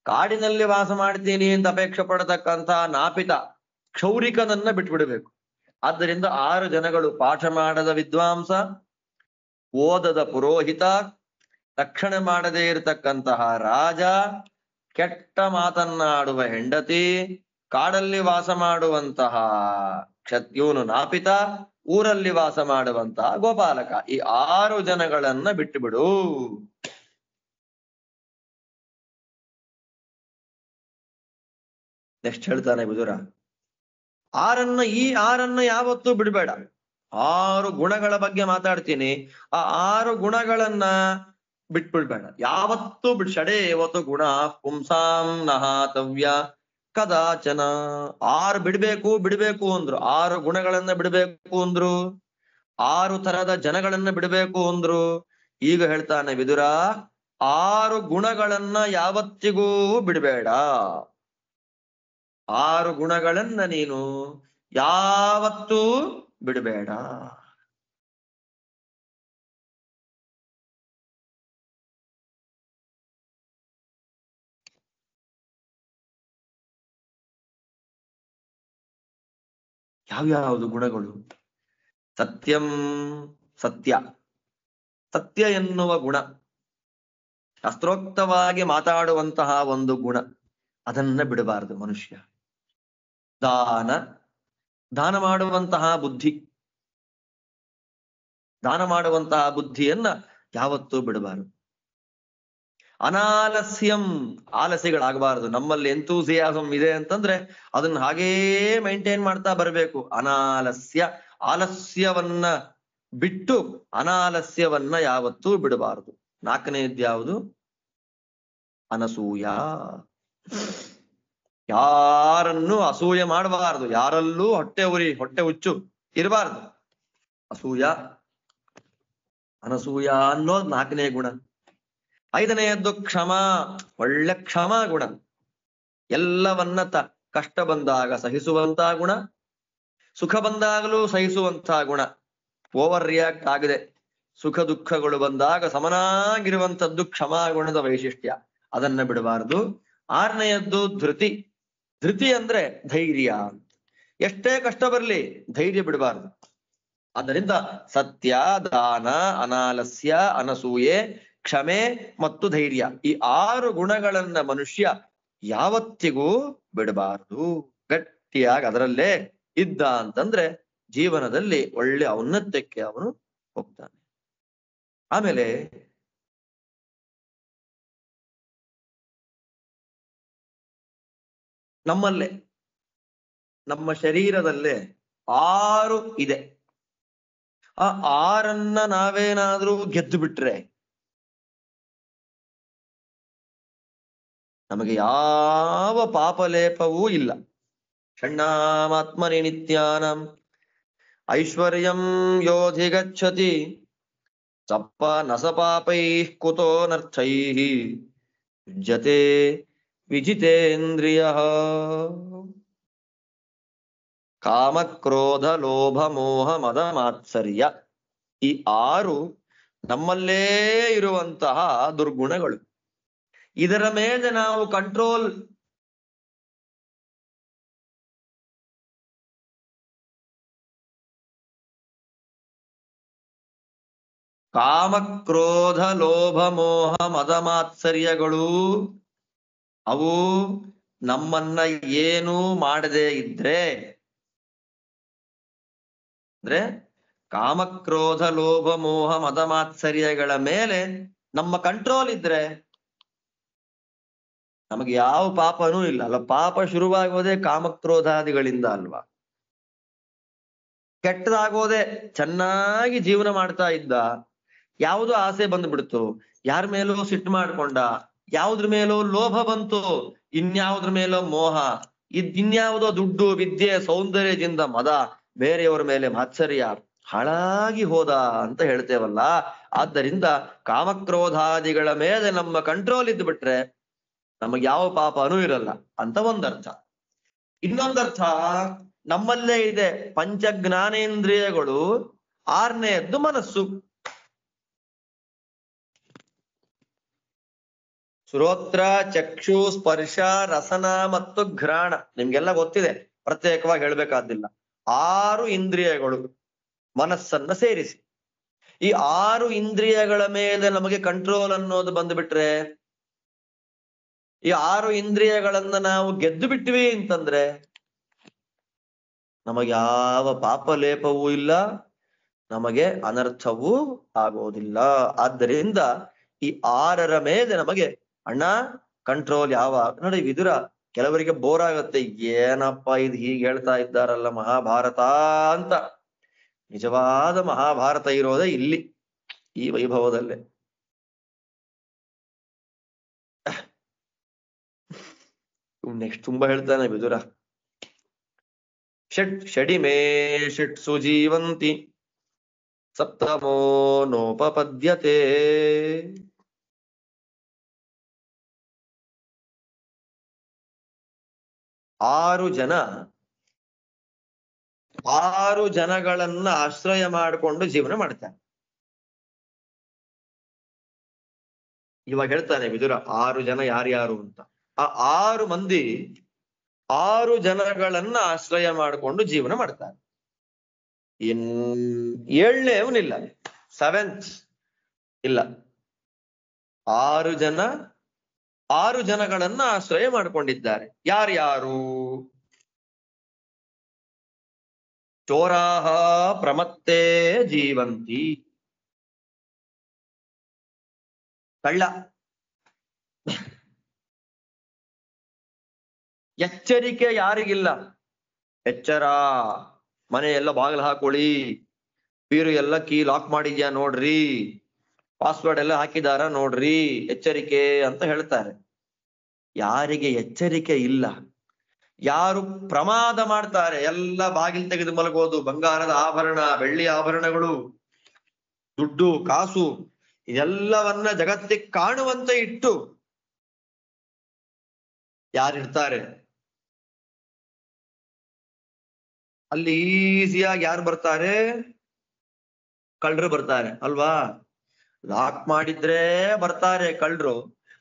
ಕಾಡಿನಲ್ಲಿ ವಾಸ ಮಾಡ್ತೀನಿ ಅಂತ ಅಪೇಕ್ಷೆ ಪಡತಕ್ಕಂತಹ ನಾಪಿತ ಕ್ಷೌರಿಕನನ್ನ ಬಿಟ್ಬಿಡ್ಬೇಕು. ಆದ್ದರಿಂದ 6 ಜನಗಳು: ಪಾಠ ಮಾಡದ ವಿದ್ವಾಂಸ, ಓದದ ಪುರೋಹಿತ, ರಕ್ಷಣೆ ಮಾಡದೇ ಇರತಕ್ಕಂತಹ ರಾಜ, ಕೆಟ್ಟ ಮಾತನ್ನಾಡುವ ಹೆಂಡತಿ, ಕಾಡಲ್ಲಿ ವಾಸ ಮಾಡುವಂತಹ ಇವನು ನಾಪಿತ, ಊರಲ್ಲಿ ವಾಸ ಮಾಡುವಂತಹ ಗೋಪಾಲಕ. ಈ 6 ಜನಗಳನ್ನ ಬಿಟ್ಟು ಬಿಡು. ನೆಕ್ಸ್ಟ್ ಹೇಳ್ತಾನೆ ವಿದುರ, ಈ ಆರನ್ನ ಯಾವತ್ತೂ ಬಿಡಬೇಡ. 6 ಗುಣಗಳ ಬಗ್ಗೆ ಮಾತಾಡ್ತೀನಿ, ಆ 6 ಗುಣಗಳನ್ನ ಬಿಟ್ಬಿಡ್ಬೇಡ ಯಾವತ್ತೂ. ಷಡೇವತ್ತು ಗುಣ ಪುಂಸಾಂ ನಹಾತವ್ಯ ಕದಾಚನ. 6 ಬಿಡ್ಬೇಕು ಅಂದ್ರು, 6 ಗುಣಗಳನ್ನ ಬಿಡ್ಬೇಕು ಅಂದ್ರು, 6 ತರದ ಜನಗಳನ್ನ ಬಿಡ್ಬೇಕು ಅಂದ್ರು. ಈಗ ಹೇಳ್ತಾನೆ ವಿದುರ, 6 ಗುಣಗಳನ್ನ ಯಾವತ್ತಿಗೂ ಬಿಡಬೇಡ. 6 ಗುಣಗಳನ್ನ ನೀನು ಯಾವತ್ತೂ ಬಿಡಬೇಡ. ಯಾವ್ಯಾವುದು ಗುಣಗಳು? ಸತ್ಯಂ, ಸತ್ಯ, ಸತ್ಯ ಎನ್ನುವ ಗುಣ, ಶಾಸ್ತ್ರೋಕ್ತವಾಗಿ ಮಾತಾಡುವಂತಹ ಒಂದು ಗುಣ, ಅದನ್ನ ಬಿಡಬಾರದು ಮನುಷ್ಯ. ದಾನ ಮಾಡುವಂತಹ ಬುದ್ಧಿ, ದಾನ ಮಾಡುವಂತಹ ಬುದ್ಧಿಯನ್ನ ಯಾವತ್ತೂ ಬಿಡಬಾರದು. ಅನಾಲಸ್ಯಂ, ಆಲಸ್ಯಗಳಾಗಬಾರದು. ನಮ್ಮಲ್ಲಿ ಎಂತೂಸಿಯಾಸಂ ಇದೆ ಅಂತಂದ್ರೆ ಅದನ್ನ ಹಾಗೇ ಮೈಂಟೈನ್ ಮಾಡ್ತಾ ಬರಬೇಕು. ಅನಾಲಸ್ಯ, ಆಲಸ್ಯವನ್ನ ಬಿಟ್ಟು ಅನಾಲಸ್ಯವನ್ನ ಯಾವತ್ತೂ ಬಿಡಬಾರದು. 4ನೇದ್ಯಾವುದು? ಅನಸೂಯ. ಯಾರನ್ನು ಅಸೂಯೆ ಮಾಡಬಾರದು, ಯಾರಲ್ಲೂ ಹೊಟ್ಟೆ ಹುಚ್ಚು ಇರಬಾರದು. ಅಸೂಯ, ಅನಸೂಯ ಅನ್ನೋದು 4ನೇ ಗುಣ. 5ನೇಯದ್ದು ಕ್ಷಮ, ಒಳ್ಳೆ ಕ್ಷಮಾ ಗುಣ. ಎಲ್ಲವನ್ನ ಕಷ್ಟ ಬಂದಾಗ ಸಹಿಸುವಂತಹ ಗುಣ, ಸುಖ ಬಂದಾಗಲೂ ಸಹಿಸುವಂತಹ ಗುಣ. ಓವರ್ ರಿಯಾಕ್ಟ್ ಆಗಿದೆ, ಸುಖ ದುಃಖಗಳು ಬಂದಾಗ ಸಮನಾಗಿರುವಂಥದ್ದು ಕ್ಷಮಾ ಗುಣದ ವೈಶಿಷ್ಟ್ಯ, ಅದನ್ನ ಬಿಡಬಾರದು. 6ನೇಯದ್ದು ಧೃತಿ. ಧೃತಿ ಅಂದ್ರೆ ಧೈರ್ಯ. ಎಷ್ಟೇ ಕಷ್ಟ ಬರಲಿ ಧೈರ್ಯ ಬಿಡಬಾರದು. ಆದ್ದರಿಂದ ಸತ್ಯ, ದಾನ, ಅನಾಲಸ್ಯ, ಅನಸೂಯೆ, ಕ್ಷಮೆ ಮತ್ತು ಧೈರ್ಯ, ಈ 6 ಗುಣಗಳನ್ನ ಮನುಷ್ಯ ಯಾವತ್ತಿಗೂ ಬಿಡಬಾರದು, ಗಟ್ಟಿಯಾಗಿ ಅದರಲ್ಲೇ ಇದ್ದ ಅಂತಂದ್ರೆ ಜೀವನದಲ್ಲಿ ಒಳ್ಳೆ ಔನ್ನತ್ಯಕ್ಕೆ ಅವನು ಹೋಗ್ತಾನೆ. ಆಮೇಲೆ ನಮ್ಮಲ್ಲೇ ನಮ್ಮ ಶರೀರದಲ್ಲೇ 6 ಇದೆ. ಆ 6 ನಾವೇನಾದ್ರೂ ಗೆದ್ದು ಬಿಟ್ರೆ ನಮಗೆ ಯಾವ ಪಾಪಲೇಪವೂ ಇಲ್ಲ. ಷಣ್ಣಾಮಾತ್ಮನಿ ನಿತ್ಯಾನಂ ಐಶ್ವರ್ಯಂ ಯೋಧಿಗಚ್ಚತಿ ಸಪ್ಪ ನಸಪಾಪೈಃ ಕುತೋ ನರ್ಥೈಃ ಯುಜ್ಯತೆ ವಿಜಿತೇಂದ್ರಿಯ. ಕಾಮ ಕ್ರೋಧ ಲೋಭ ಮೋಹ ಮದ ಮಾತ್ಸರ್ಯ, ಈ 6 ನಮ್ಮಲ್ಲೇ ಇರುವಂತಹ ದುರ್ಗುಣಗಳು. ಇದರ ಮೇಲೆ ನಾವು ಕಂಟ್ರೋಲ್ ಕಾಮ ಕ್ರೋಧ ಲೋಭ ಮೋಹ ಮದ ಮಾತ್ಸರ್ಯಗಳು ಅವು ನಮ್ಮನ್ನ ಏನು ಮಾಡದೇ ಇದ್ರೆ, ಅಂದ್ರೆ ಕಾಮಕ್ರೋಧ ಲೋಭ ಮೋಹ ಮದ ಮಾತ್ಸರ್ಯಗಳ ಮೇಲೆ ನಮ್ಮ ಕಂಟ್ರೋಲ್ ಇದ್ರೆ ನಮಗೆ ಯಾವ ಪಾಪನೂ ಇಲ್ಲ. ಅಲ್ಲ, ಪಾಪ ಶುರುವಾಗೋದೇ ಕಾಮಕ್ರೋಧಾದಿಗಳಿಂದ ಅಲ್ವಾ. ಕೆಟ್ಟದಾಗೋದೆ ಚೆನ್ನಾಗಿ ಜೀವನ ಮಾಡ್ತಾ ಇದ್ದ, ಯಾವುದೋ ಆಸೆ ಬಂದ್ಬಿಡ್ತು, ಯಾರ ಮೇಲೋ ಸಿಟ್ಟು ಮಾಡ್ಕೊಂಡ, ಯಾವ್ದ್ರ ಮೇಲೋ ಲೋಭ ಬಂತು, ಇನ್ಯಾವುದ್ರ ಮೇಲೋ ಮೋಹ, ಇನ್ಯಾವುದೋ ದುಡ್ಡು ವಿದ್ಯೆ ಸೌಂದರ್ಯದಿಂದ ಮದ, ಬೇರೆಯವರ ಮೇಲೆ ಮಾತ್ಸರ್ಯ, ಹಾಳಾಗಿ ಹೋದ ಅಂತ ಹೇಳ್ತೇವಲ್ಲ. ಆದ್ದರಿಂದ ಕಾಮಕ್ರೋಧಾದಿಗಳ ಮೇಲೆ ನಮ್ಮ ಕಂಟ್ರೋಲ್ ಇದ್ದು ಬಿಟ್ರೆ ನಮಗೆ ಯಾವ ಪಾಪನೂ ಇರಲ್ಲ ಅಂತ ಒಂದರ್ಥ. ಇನ್ನೊಂದರ್ಥ ನಮ್ಮಲ್ಲೇ ಇದೆ ಪಂಚ ಜ್ಞಾನೇಂದ್ರಿಯಗಳು, 6ನೇದ್ದು ಮನಸ್ಸು. ಶ್ರೋತ್ರ ಚಕ್ಷು ಸ್ಪರ್ಶ ರಸನ ಮತ್ತು ಘ್ರಾಣ ನಿಮ್ಗೆಲ್ಲ ಗೊತ್ತಿದೆ, ಪ್ರತ್ಯೇಕವಾಗಿ ಹೇಳ್ಬೇಕಾದಿಲ್ಲ. 6 ಇಂದ್ರಿಯಗಳು ಮನಸ್ಸನ್ನ ಸೇರಿಸಿ. ಈ 6 ಇಂದ್ರಿಯಗಳ ಮೇಲೆ ನಮಗೆ ಕಂಟ್ರೋಲ್ ಅನ್ನೋದು ಬಂದ್ಬಿಟ್ರೆ, ಈ 6 ಇಂದ್ರಿಯಗಳನ್ನ ನಾವು ಗೆದ್ದು ಬಿಟ್ವಿ ಅಂತಂದ್ರೆ ನಮಗೆ ಯಾವ ಪಾಪಲೇಪವೂ ಇಲ್ಲ, ನಮಗೆ ಅನರ್ಥವೂ ಆಗೋದಿಲ್ಲ. ಆದ್ದರಿಂದ ಈ 6ರ ಮೇಲೆ ನಮಗೆ ಅಣ್ಣ ಕಂಟ್ರೋಲ್ ಯಾವಾಗ ನೋಡಿ. ವಿದುರ ಕೆಲವರಿಗೆ ಬೋರ್ ಆಗತ್ತೆ, ಏನಪ್ಪ ಇದು ಹೀಗೆ ಹೇಳ್ತಾ ಇದ್ದಾರಲ್ಲ ಮಹಾಭಾರತ ಅಂತ. ನಿಜವಾದ ಮಹಾಭಾರತ ಇರೋದೇ ಇಲ್ಲಿ, ಈ ವೈಭವದಲ್ಲೇ. ನೆಕ್ಸ್ಟ್ ತುಂಬಾ ಹೇಳ್ತಾನೆ ವಿದುರ. ಷಡಿಮೇ ಷಟ್ಸು ಜೀವಂತಿ ಸಪ್ತಮೋ ನೋಪಪದ್ಯತೆ. 6 ಜನಗಳನ್ನ ಆಶ್ರಯ ಮಾಡಿಕೊಂಡು ಜೀವನ ಮಾಡ್ತಾನೆ. ಇವಾಗ ಹೇಳ್ತಾನೆ ವಿದುರ 6 ಜನ ಯಾರ್ಯಾರು ಅಂತ. ಆ 6 ಮಂದಿ 6 ಜನಗಳನ್ನ ಆಶ್ರಯ ಮಾಡಿಕೊಂಡು ಜೀವನ ಮಾಡ್ತಾರೆ. 7ನೇವನಿಲ್ಲ, 7th ಇಲ್ಲ. 6 ಜನಗಳನ್ನ ಆಶ್ರಯ ಮಾಡಿಕೊಂಡಿದ್ದಾರೆ. ಯಾರ್ಯಾರು? ಚೋರಾಹ ಪ್ರಮತ್ತೇ ಜೀವಂತಿ, ಕಳ್ಳ. ಎಚ್ಚರಿಕೆ ಯಾರಿಗಿಲ್ಲ? ಎಚ್ಚರ, ಮನೆಯೆಲ್ಲ ಬಾಗಿಲು ಹಾಕೊಳ್ಳಿ, ಬೀರು ಎಲ್ಲ ಕೀ ಲಾಕ್ ಮಾಡಿದ್ಯಾ ನೋಡ್ರಿ, ಪಾಸ್ವರ್ಡ್ ಎಲ್ಲ ಹಾಕಿದಾರ ನೋಡ್ರಿ, ಎಚ್ಚರಿಕೆ ಅಂತ ಹೇಳ್ತಾರೆ. ಯಾರಿಗೆ ಎಚ್ಚರಿಕೆ ಇಲ್ಲ, ಯಾರು ಪ್ರಮಾದ ಮಾಡ್ತಾರೆ, ಎಲ್ಲ ಬಾಗಿಲು ತೆಗೆದು ಮಲಗೋದು, ಬಂಗಾರದ ಆಭರಣ ಬೆಳ್ಳಿ ಆಭರಣಗಳು ದುಡ್ಡು ಕಾಸು ಇದೆಲ್ಲವನ್ನ ಜಗತ್ತಿಗೆ ಕಾಣುವಂತೆ ಇಟ್ಟು ಯಾರಿರ್ತಾರೆ ಅಲ್ಲಿ ಈಸಿಯಾಗಿ ಯಾರು ಬರ್ತಾರೆ? ಕಳ್ಳರು ಬರ್ತಾರೆ ಅಲ್ವಾ. ಲಾಕ್ ಮಾಡಿದ್ರೆ ಬರ್ತಾರೆ ಕಳ್ಳರು.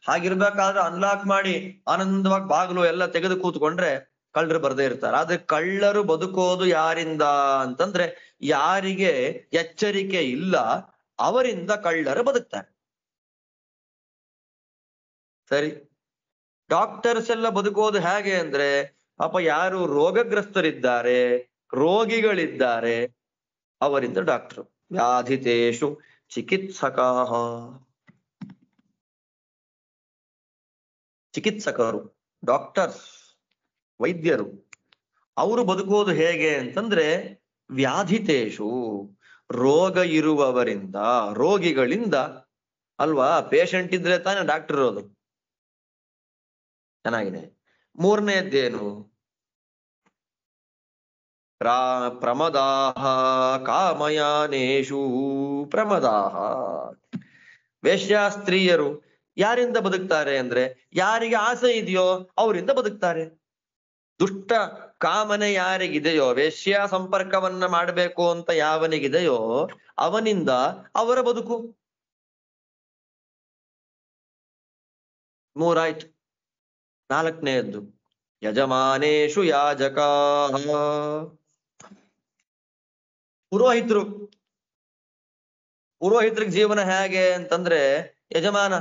ಹಾಗಿರ್ಬೇಕಾದ್ರೆ ಅನ್ಲಾಕ್ ಮಾಡಿ ಆನಂದವಾಗಿ ಬಾಗಿಲು ಎಲ್ಲ ತೆಗೆದು ಕೂತ್ಕೊಂಡ್ರೆ ಕಳ್ಳರು ಬರ್ದೇ ಇರ್ತಾರೆ. ಆದ್ರೆ ಕಳ್ಳರು ಬದುಕೋದು ಯಾರಿಂದ ಅಂತಂದ್ರೆ, ಯಾರಿಗೆ ಎಚ್ಚರಿಕೆ ಇಲ್ಲ ಅವರಿಂದ ಕಳ್ಳರು ಬದುಕ್ತಾರೆ. ಸರಿ, ಡಾಕ್ಟರ್ಸ್ ಎಲ್ಲ ಬದುಕೋದು ಹೇಗೆ ಅಂದ್ರೆ ಪಾಪ ಯಾರು ರೋಗಗ್ರಸ್ತರಿದ್ದಾರೆ, ರೋಗಿಗಳಿದ್ದಾರೆ, ಅವರಿಂದ ಡಾಕ್ಟರ್. ವ್ಯಾಧಿತೇಷು ಚಿಕಿತ್ಸಕಾಹ, ಚಿಕಿತ್ಸಕರು, ಡಾಕ್ಟರ್ಸ್, ವೈದ್ಯರು, ಅವರು ಬದುಕೋದು ಹೇಗೆ ಅಂತಂದ್ರೆ ವ್ಯಾಧಿತೇಷು, ರೋಗ ಇರುವವರಿಂದ, ರೋಗಿಗಳಿಂದ. ಅಲ್ವಾ? ಪೇಷಂಟ್ ಇದ್ರೆ ತಾನೇ ಡಾಕ್ಟರ್ ಇರೋದು. ಚೆನ್ನಾಗಿದೆ. ಮೂರನೇದ್ದೇನು? ಪ್ರಮದಾಹ ಕಾಮಯಾನೇಶು. ಪ್ರಮದಾಹ, ವೇಶ್ಯಾಸ್ತ್ರೀಯರು ಯಾರಿಂದ ಬದುಕ್ತಾರೆ ಅಂದ್ರೆ ಯಾರಿಗೆ ಆಸೆ ಇದೆಯೋ ಅವರಿಂದ ಬದುಕ್ತಾರೆ. ದುಷ್ಟ ಕಾಮನೆ ಯಾರಿಗಿದೆಯೋ, ವೇಶ್ಯ ಸಂಪರ್ಕವನ್ನ ಮಾಡಬೇಕು ಅಂತ ಯಾವನಿಗಿದೆಯೋ ಅವನಿಂದ ಅವರ ಬದುಕು. ಮೂರಾಯ್ತು. ನಾಲ್ಕನೆಯದ್ದು ಯಜಮಾನೇಶು ಯಾಜಕಾಃ. ಪುರೋಹಿತರು. ಪುರೋಹಿತರಿಗೆ ಜೀವನ ಹೇಗೆ ಅಂತಂದ್ರೆ ಯಜಮಾನ.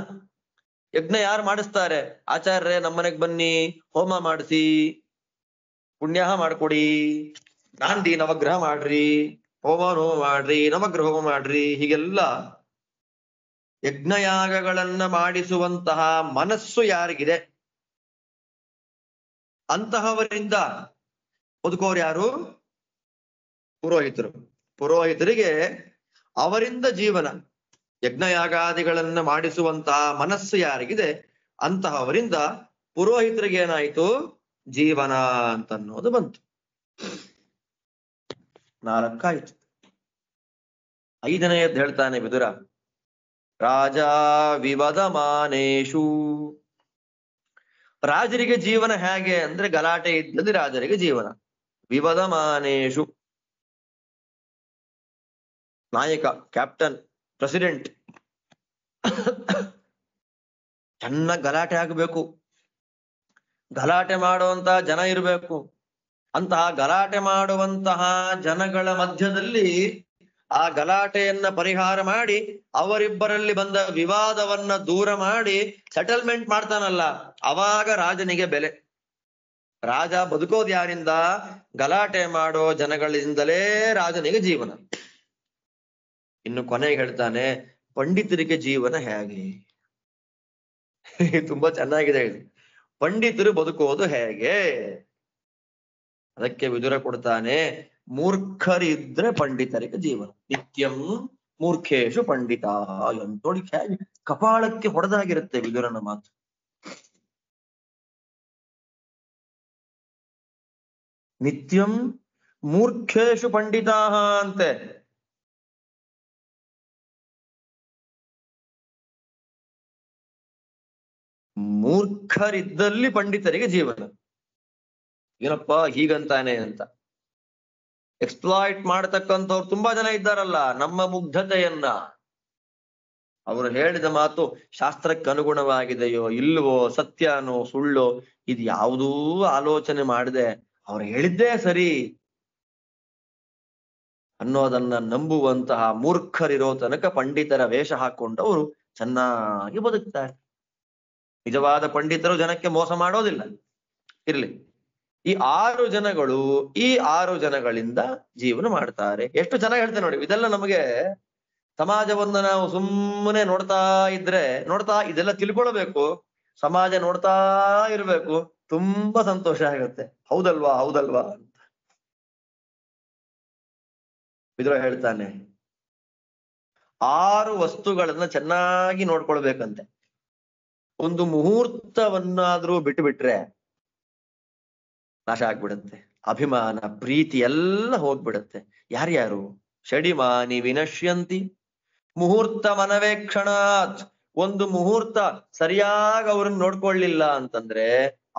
ಯಜ್ಞ ಯಾರು ಮಾಡಿಸ್ತಾರೆ? ಆಚಾರ್ಯರೇ ನಮ್ಮನೆಗ್ ಬನ್ನಿ, ಹೋಮ ಮಾಡಿಸಿ, ಪುಣ್ಯಾಹ ಮಾಡ್ಕೊಡಿ, ನಾಂದಿ ನವಗ್ರಹ ಮಾಡ್ರಿ, ಹೋಮ ಮಾಡ್ರಿ, ನವಗ್ರಹ ಹೋಮ ಮಾಡ್ರಿ, ಹೀಗೆಲ್ಲ ಯಜ್ಞಯಾಗಗಳನ್ನ ಮಾಡಿಸುವಂತಹ ಮನಸ್ಸು ಯಾರಿಗಿದೆ ಅಂತಹವರಿಂದ ಬದುಕೋರು ಯಾರು? ಪುರೋಹಿತರು. ಪುರೋಹಿತರಿಗೆ ಅವರಿಂದ ಜೀವನ. ಯಜ್ಞಯಾಗಾದಿಗಳನ್ನ ಮಾಡಿಸುವಂತಹ ಮನಸ್ಸು ಯಾರಿಗಿದೆ ಅಂತಹವರಿಂದ ಪುರೋಹಿತರಿಗೆ ಏನಾಯ್ತು? ಜೀವನ ಅಂತನ್ನೋದು ಬಂತು. 4 ಆಯ್ತು. 5ನೇಯದ್ದು ಹೇಳ್ತಾನೆ ವಿದುರ. ರಾಜ ವಿವದಮಾನೇಶು. ರಾಜರಿಗೆ ಜೀವನ ಹೇಗೆ ಅಂದ್ರೆ ಗಲಾಟೆ ಇದ್ದಲ್ಲಿ ರಾಜರಿಗೆ ಜೀವನ. ವಿವದಮಾನೇಶು, ನಾಯಕ, ಕ್ಯಾಪ್ಟನ್, ಪ್ರೆಸಿಡೆಂಟ್, ಚೆನ್ನಾಗಿ ಗಲಾಟೆ ಆಗಬೇಕು, ಗಲಾಟೆ ಮಾಡುವಂತಹ ಜನ ಇರಬೇಕು. ಅಂತಹ ಗಲಾಟೆ ಮಾಡುವಂತಹ ಜನಗಳ ಮಧ್ಯದಲ್ಲಿ ಆ ಗಲಾಟೆಯನ್ನ ಪರಿಹಾರ ಮಾಡಿ ಅವರಿಬ್ಬರಲ್ಲಿ ಬಂದ ವಿವಾದವನ್ನ ದೂರ ಮಾಡಿ ಸೆಟಲ್ಮೆಂಟ್ ಮಾಡ್ತಾನಲ್ಲ, ಅವಾಗ ರಾಜನಿಗೆ ಬೆಲೆ. ರಾಜ ಬದುಕೋದು ಯಾರಿಂದ? ಗಲಾಟೆ ಮಾಡೋ ಜನಗಳಿಂದಲೇ ರಾಜನಿಗೆ ಜೀವನ. ಇನ್ನು ಕೊನೆಗೆ ಹೇಳ್ತಾನೆ ಪಂಡಿತರಿಗೆ ಜೀವನ ಹೇಗೆ. ತುಂಬಾ ಚೆನ್ನಾಗಿದೆ ಇದು. ಪಂಡಿತರು ಬದುಕೋದು ಹೇಗೆ? ಅದಕ್ಕೆ ವಿದುರ ಕೊಡ್ತಾನೆ, ಮೂರ್ಖರಿದ್ರೆ ಪಂಡಿತರಿಗೆ ಜೀವನ. ನಿತ್ಯಂ ಮೂರ್ಖೇಶು ಪಂಡಿತ. ನೋಡಿ ಕಪಾಳಕ್ಕೆ ಹೊಡೆದಾಗಿರುತ್ತೆ ವಿದುರನ ಮಾತು. ನಿತ್ಯಂ ಮೂರ್ಖೇಶು ಪಂಡಿತಾ ಅಂತೆ. ಮೂರ್ಖರಿದ್ದಲ್ಲಿ ಪಂಡಿತರಿಗೆ ಜೀವನ. ಏನಪ್ಪ ಹೀಗಂತಾನೆ ಅಂತ ಎಕ್ಸ್ಪ್ಲಾಯ್ಟ್ ಮಾಡತಕ್ಕಂಥವ್ರು ತುಂಬಾ ಜನ ಇದ್ದಾರಲ್ಲ ನಮ್ಮ ಮುಗ್ಧತೆಯನ್ನ. ಅವರು ಹೇಳಿದ ಮಾತು ಶಾಸ್ತ್ರಕ್ಕೆ ಅನುಗುಣವಾಗಿದೆಯೋ ಇಲ್ವೋ, ಸತ್ಯನೋ ಸುಳ್ಳೋ, ಇದು ಯಾವುದೂ ಆಲೋಚನೆ ಮಾಡದೆ ಅವ್ರು ಹೇಳಿದ್ದೇ ಸರಿ ಅನ್ನೋದನ್ನ ನಂಬುವಂತಹ ಮೂರ್ಖರಿರೋ ತನಕ ಪಂಡಿತರ ವೇಷ ಹಾಕೊಂಡವರು ಚೆನ್ನಾಗಿ ಬದುಕ್ತಾರೆ. ನಿಜವಾದ ಪಂಡಿತರು ಜನಕ್ಕೆ ಮೋಸ ಮಾಡೋದಿಲ್ಲ. ಇರ್ಲಿ, ಈ 6 ಜನಗಳು ಈ 6 ಜನಗಳಿಂದ ಜೀವನ ಮಾಡ್ತಾರೆ. ಎಷ್ಟು ಚೆನ್ನಾಗಿ ಹೇಳ್ತೇನೆ ನೋಡಿ. ಇದೆಲ್ಲ ನಮಗೆ ಸಮಾಜವನ್ನ ನಾವು ಸುಮ್ಮನೆ ನೋಡ್ತಾ ಇದೆಲ್ಲ ತಿಳ್ಕೊಳ್ಬೇಕು. ಸಮಾಜ ನೋಡ್ತಾ ಇರ್ಬೇಕು. ತುಂಬಾ ಸಂತೋಷ ಆಗುತ್ತೆ. ಹೌದಲ್ವಾ ಹೌದಲ್ವಾ ಅಂತ ವಿದುರ ಹೇಳ್ತಾನೆ. 6 ವಸ್ತುಗಳನ್ನ ಚೆನ್ನಾಗಿ ನೋಡ್ಕೊಳ್ಬೇಕಂತೆ. ಒಂದು ಮುಹೂರ್ತವನ್ನಾದ್ರೂ ಬಿಟ್ಟು ಬಿಟ್ರೆ ನಾಶ ಆಗ್ಬಿಡುತ್ತೆ. ಅಭಿಮಾನ, ಪ್ರೀತಿ ಎಲ್ಲ ಹೋಗ್ಬಿಡುತ್ತೆ. ಯಾರ್ಯಾರು? ಷಡಿಮಾನಿ ವಿನಶ್ಯಂತಿ ಮುಹೂರ್ತ ಮನವೇಕ್ಷಣಾತ್. ಒಂದು ಮುಹೂರ್ತ ಸರಿಯಾಗಿ ಅವ್ರನ್ನ ನೋಡ್ಕೊಳ್ಳಿಲ್ಲ ಅಂತಂದ್ರೆ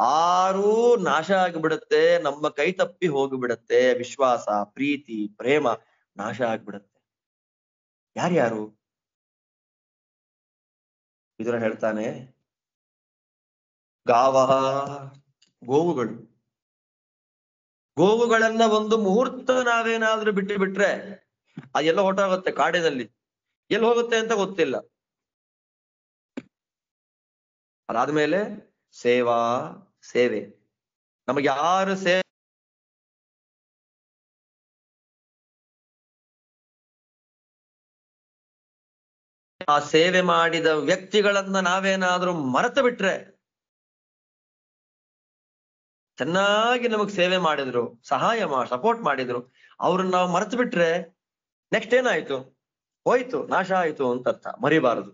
6 ನಾಶ ಆಗ್ಬಿಡುತ್ತೆ. ನಮ್ಮ ಕೈ ತಪ್ಪಿ ಹೋಗ್ಬಿಡುತ್ತೆ. ವಿಶ್ವಾಸ, ಪ್ರೀತಿ, ಪ್ರೇಮ ನಾಶ ಆಗ್ಬಿಡುತ್ತೆ. ಯಾರ್ಯಾರು? ವಿದುರ ಹೇಳ್ತಾನೆ, ಗಾವಹ, ಗೋವುಗಳು. ಗೋವುಗಳನ್ನ ಒಂದು ಮುಹೂರ್ತ ನಾವೇನಾದ್ರೂ ಬಿಟ್ಟು ಬಿಟ್ರೆ ಅದೆಲ್ಲ ಹೊರಟೋಗುತ್ತೆ. ಕಾಡಿನಲ್ಲಿ ಎಲ್ಲಿ ಹೋಗುತ್ತೆ ಅಂತ ಗೊತ್ತಿಲ್ಲ. ಅದಾದ್ಮೇಲೆ ಸೇವಾ ಸೇವೆ. ನಮಗೆ ಯಾರು ಆ ಸೇವೆ ಮಾಡಿದ ವ್ಯಕ್ತಿಗಳನ್ನ ನಾವೇನಾದ್ರೂ ಮರೆತು ಬಿಟ್ರೆ, ಚೆನ್ನಾಗಿ ನಮಗ್ ಸೇವೆ ಮಾಡಿದ್ರು, ಸಪೋರ್ಟ್ ಮಾಡಿದ್ರು, ಅವ್ರನ್ನ ನಾವು ಮರೆತು ಬಿಟ್ರೆ ನೆಕ್ಸ್ಟ್ ಏನಾಯ್ತು? ಹೋಯ್ತು, ನಾಶ ಆಯ್ತು ಅಂತ ಅರ್ಥ. ಮರಿಬಾರದು.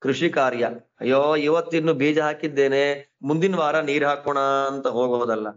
ಕೃಷಿ ಕಾರ್ಯ. ಅಯ್ಯೋ ಇವತ್ತಿನ್ನು ಬೀಜ ಹಾಕಿದ್ದೇನೆ, ಮುಂದಿನ ವಾರ ನೀರ್ ಹಾಕೋಣ ಅಂತ ಹೋಗೋದಲ್ಲ.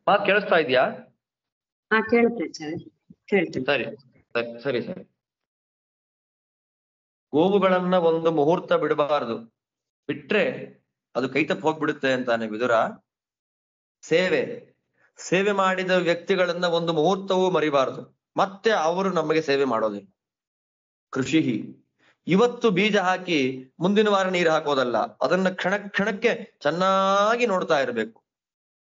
ಕೇಳಿಸ್ತಾ ಇದೆಯಾ? ಸರಿ. ಗೋವುಗಳನ್ನ ಒಂದು ಮುಹೂರ್ತ ಬಿಡಬಾರದು, ಬಿಟ್ರೆ ಅದು ಕೈತಪ್ಪ ಹೋಗ್ಬಿಡುತ್ತೆ ಅಂತಾನೆ ವಿದುರ. ಸೇವೆ ಮಾಡಿದ ವ್ಯಕ್ತಿಗಳನ್ನ ಒಂದು ಮುಹೂರ್ತವೂ ಮರಿಬಾರದು, ಮತ್ತೆ ಅವರು ನಮಗೆ ಸೇವೆ ಮಾಡೋದಿಲ್ಲ. ಕೃಷಿ, ಇವತ್ತು ಬೀಜ ಹಾಕಿ ಮುಂದಿನ ವಾರ ನೀರು ಹಾಕೋದಲ್ಲ, ಅದನ್ನ ಕ್ಷಣಕ್ಕೆ ಚೆನ್ನಾಗಿ ನೋಡ್ತಾ ಇರಬೇಕು.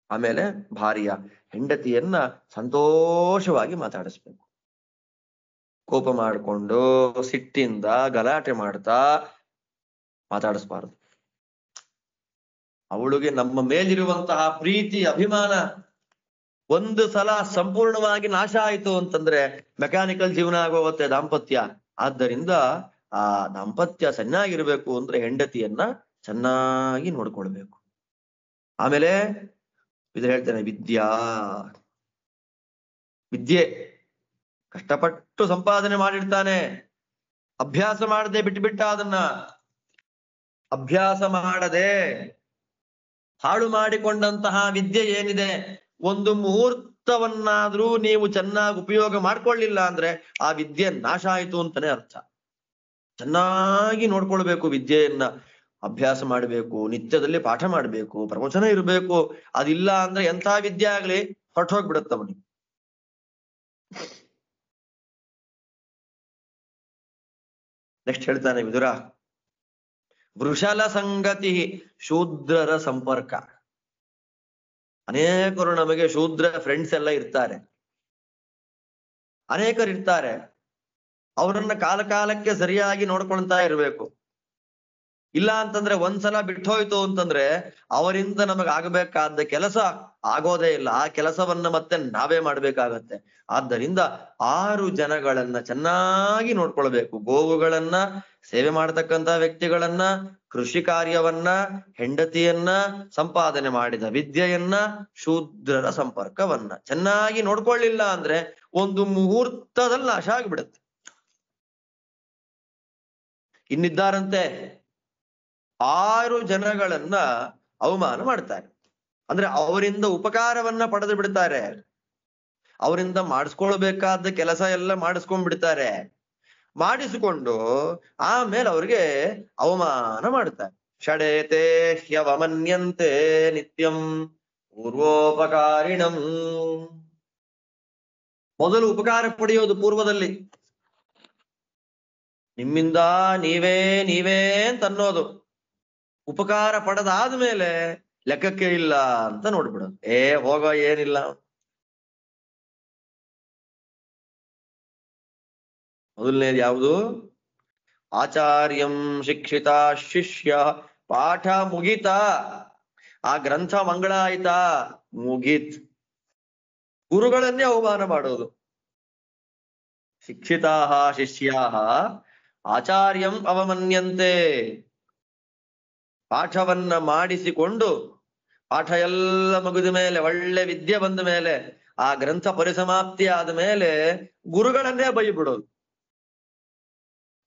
ಆಮೇಲೆ ಭಾರ್ಯ, ಹೆಂಡತಿಯನ್ನ ಸಂತೋಷವಾಗಿ ಮಾತಾಡಿಸ್ಬೇಕು. ಕೋಪ ಮಾಡಿಕೊಂಡು ಸಿಟ್ಟಿಂದ ಗಲಾಟೆ ಮಾಡ್ತಾ ಮಾತಾಡಿಸ್ಬಾರದು. ಅವಳಿಗೆ ನಮ್ಮ ಮೇಲಿರುವಂತಹ ಪ್ರೀತಿ ಅಭಿಮಾನ ಒಂದು ಸಲ ಸಂಪೂರ್ಣವಾಗಿ ನಾಶ ಆಯ್ತು ಅಂತಂದ್ರೆ ಮೆಕ್ಯಾನಿಕಲ್ ಜೀವನ ಆಗೋಗುತ್ತೆ ದಾಂಪತ್ಯ. ಆದ್ದರಿಂದ ಆ ದಾಂಪತ್ಯ ಚೆನ್ನಾಗಿರ್ಬೇಕು ಅಂದ್ರೆ ಹೆಂಡತಿಯನ್ನ ಚೆನ್ನಾಗಿ ನೋಡ್ಕೊಳ್ಬೇಕು. ಆಮೇಲೆ ಇದು ಹೇಳ್ತೇನೆ, ವಿದ್ಯೆ ಕಷ್ಟಪಟ್ಟು ಸಂಪಾದನೆ ಮಾಡಿರ್ತಾನೆ, ಅಭ್ಯಾಸ ಮಾಡದೆ ಬಿಟ್ಟ ಅದನ್ನ ಅಭ್ಯಾಸ ಮಾಡದೆ ಹಾಳು ಮಾಡಿಕೊಂಡಂತಹ ವಿದ್ಯೆ ಏನಿದೆ, ಒಂದು ಮುಹೂರ್ತವನ್ನಾದ್ರೂ ನೀವು ಚೆನ್ನಾಗಿ ಉಪಯೋಗ ಮಾಡ್ಕೊಳ್ಳಿಲ್ಲ ಅಂದ್ರೆ ಆ ವಿದ್ಯೆ ನಾಶ ಆಯ್ತು ಅಂತಾನೆ ಅರ್ಥ. ಚೆನ್ನಾಗಿ ನೋಡ್ಕೊಳ್ಬೇಕು, ವಿದ್ಯೆಯನ್ನ ಅಭ್ಯಾಸ ಮಾಡಬೇಕು, ನಿತ್ಯದಲ್ಲಿ ಪಾಠ ಮಾಡ್ಬೇಕು, ಪ್ರವಚನ ಇರಬೇಕು. ಅದಿಲ್ಲ ಅಂದ್ರೆ ಎಂಥ ವಿದ್ಯೆ ಆಗ್ಲಿ ಹೊರಟೋಗ್ಬಿಡುತ್ತವನಿಗೆ. ನೆಕ್ಸ್ಟ್ ಹೇಳ್ತಾನೆ ವಿದುರ, ವೃಷಲ ಸಂಗತಿ ಶೂದ್ರರ ಸಂಪರ್ಕ. ಅನೇಕರು ನಮಗೆ ಶೂದ್ರ ಫ್ರೆಂಡ್ಸ್ ಎಲ್ಲ ಇರ್ತಾರೆ, ಅನೇಕರು ಇರ್ತಾರೆ. ಅವರನ್ನ ಕಾಲಕ್ಕೆ ಸರಿಯಾಗಿ ನೋಡ್ಕೊಳ್ತಾ ಇರ್ಬೇಕು. ಇಲ್ಲ ಅಂತಂದ್ರೆ ಒಂದ್ಸಲ ಬಿಟ್ಟೋಯ್ತು ಅಂತಂದ್ರೆ ಅವರಿಂದ ನಮಗಾಗಬೇಕಾದ ಕೆಲಸ ಆಗೋದೇ ಇಲ್ಲ. ಆ ಕೆಲಸವನ್ನ ಮತ್ತೆ ನಾವೇ ಮಾಡ್ಬೇಕಾಗತ್ತೆ. ಆದ್ದರಿಂದ 6 ಜನಗಳನ್ನ ಚೆನ್ನಾಗಿ ನೋಡ್ಕೊಳ್ಬೇಕು. ಗೋವುಗಳನ್ನ, ಸೇವೆ ಮಾಡತಕ್ಕಂತ ವ್ಯಕ್ತಿಗಳನ್ನ, ಕೃಷಿ ಕಾರ್ಯವನ್ನ, ಹೆಂಡತಿಯನ್ನ, ಸಂಪಾದನೆ ಮಾಡಿದ ವಿದ್ಯೆಯನ್ನ, ಶೂದ್ರರ ಸಂಪರ್ಕವನ್ನ ಚೆನ್ನಾಗಿ ನೋಡ್ಕೊಳ್ಳಿಲ್ಲ ಅಂದ್ರೆ ಒಂದು ಮುಹೂರ್ತದಲ್ಲಿ ನಾಶ ಆಗಿಬಿಡುತ್ತೆ. ಇನ್ನಿದ್ದಾರಂತೆ 6 ಜನಗಳನ್ನ ಅವಮಾನ ಮಾಡ್ತಾರೆ. ಅಂದ್ರೆ ಅವರಿಂದ ಉಪಕಾರವನ್ನ ಪಡೆದು ಬಿಡ್ತಾರೆ, ಅವರಿಂದ ಮಾಡಿಸ್ಕೊಳ್ಬೇಕಾದ ಕೆಲಸ ಎಲ್ಲ ಮಾಡಿಸ್ಕೊಂಡ್ಬಿಡ್ತಾರೆ. ಮಾಡಿಸಿಕೊಂಡು ಆಮೇಲೆ ಅವ್ರಿಗೆ ಅವಮಾನ ಮಾಡ್ತಾರೆ. ಷಡೇತೆ ಹ್ಯವಮನ್ಯಂತೆ ನಿತ್ಯಂ ಪೂರ್ವೋಪಕಾರಿಣಂ. ಮೊದಲು ಉಪಕಾರ ಪಡೆಯೋದು ಪೂರ್ವದಲ್ಲಿ. ನಿಮ್ಮಿಂದ ನೀವೇ ನೀವೇ ಅಂತ ಅನ್ನೋದು. ಉಪಕಾರ ಪಡೆದಾದ್ಮೇಲೆ ಲೆಕ್ಕಕ್ಕೆ ಇಲ್ಲ ಅಂತ ನೋಡ್ಬಿಡೋದು. ಹೋಗೋ ಏನಿಲ್ಲ. ಮೊದಲನೇದು ಯಾವುದು? ಆಚಾರ್ಯಂ ಶಿಕ್ಷಿತ ಶಿಷ್ಯ. ಪಾಠ ಮುಗೀತಾ, ಆ ಗ್ರಂಥ ಮಂಗಳ ಆಯ್ತಾ, ಮುಗೀತ್. ಗುರುಗಳನ್ನೇ ಅವಮಾನ ಮಾಡೋದು. ಶಿಕ್ಷಿತಾ ಶಿಷ್ಯಾ ಆಚಾರ್ಯಂ ಅವಮನ್ಯಂತೆ. ಪಾಠವನ್ನ ಮಾಡಿಸಿಕೊಂಡು ಪಾಠ ಎಲ್ಲ ಮುಗಿದ ಮೇಲೆ, ಒಳ್ಳೆ ವಿದ್ಯೆ ಬಂದ ಮೇಲೆ, ಆ ಗ್ರಂಥ ಪರಿಸಮಾಪ್ತಿ ಆದ ಮೇಲೆ ಗುರುಗಳನ್ನೇ ಬೈಬಿಡೋದು.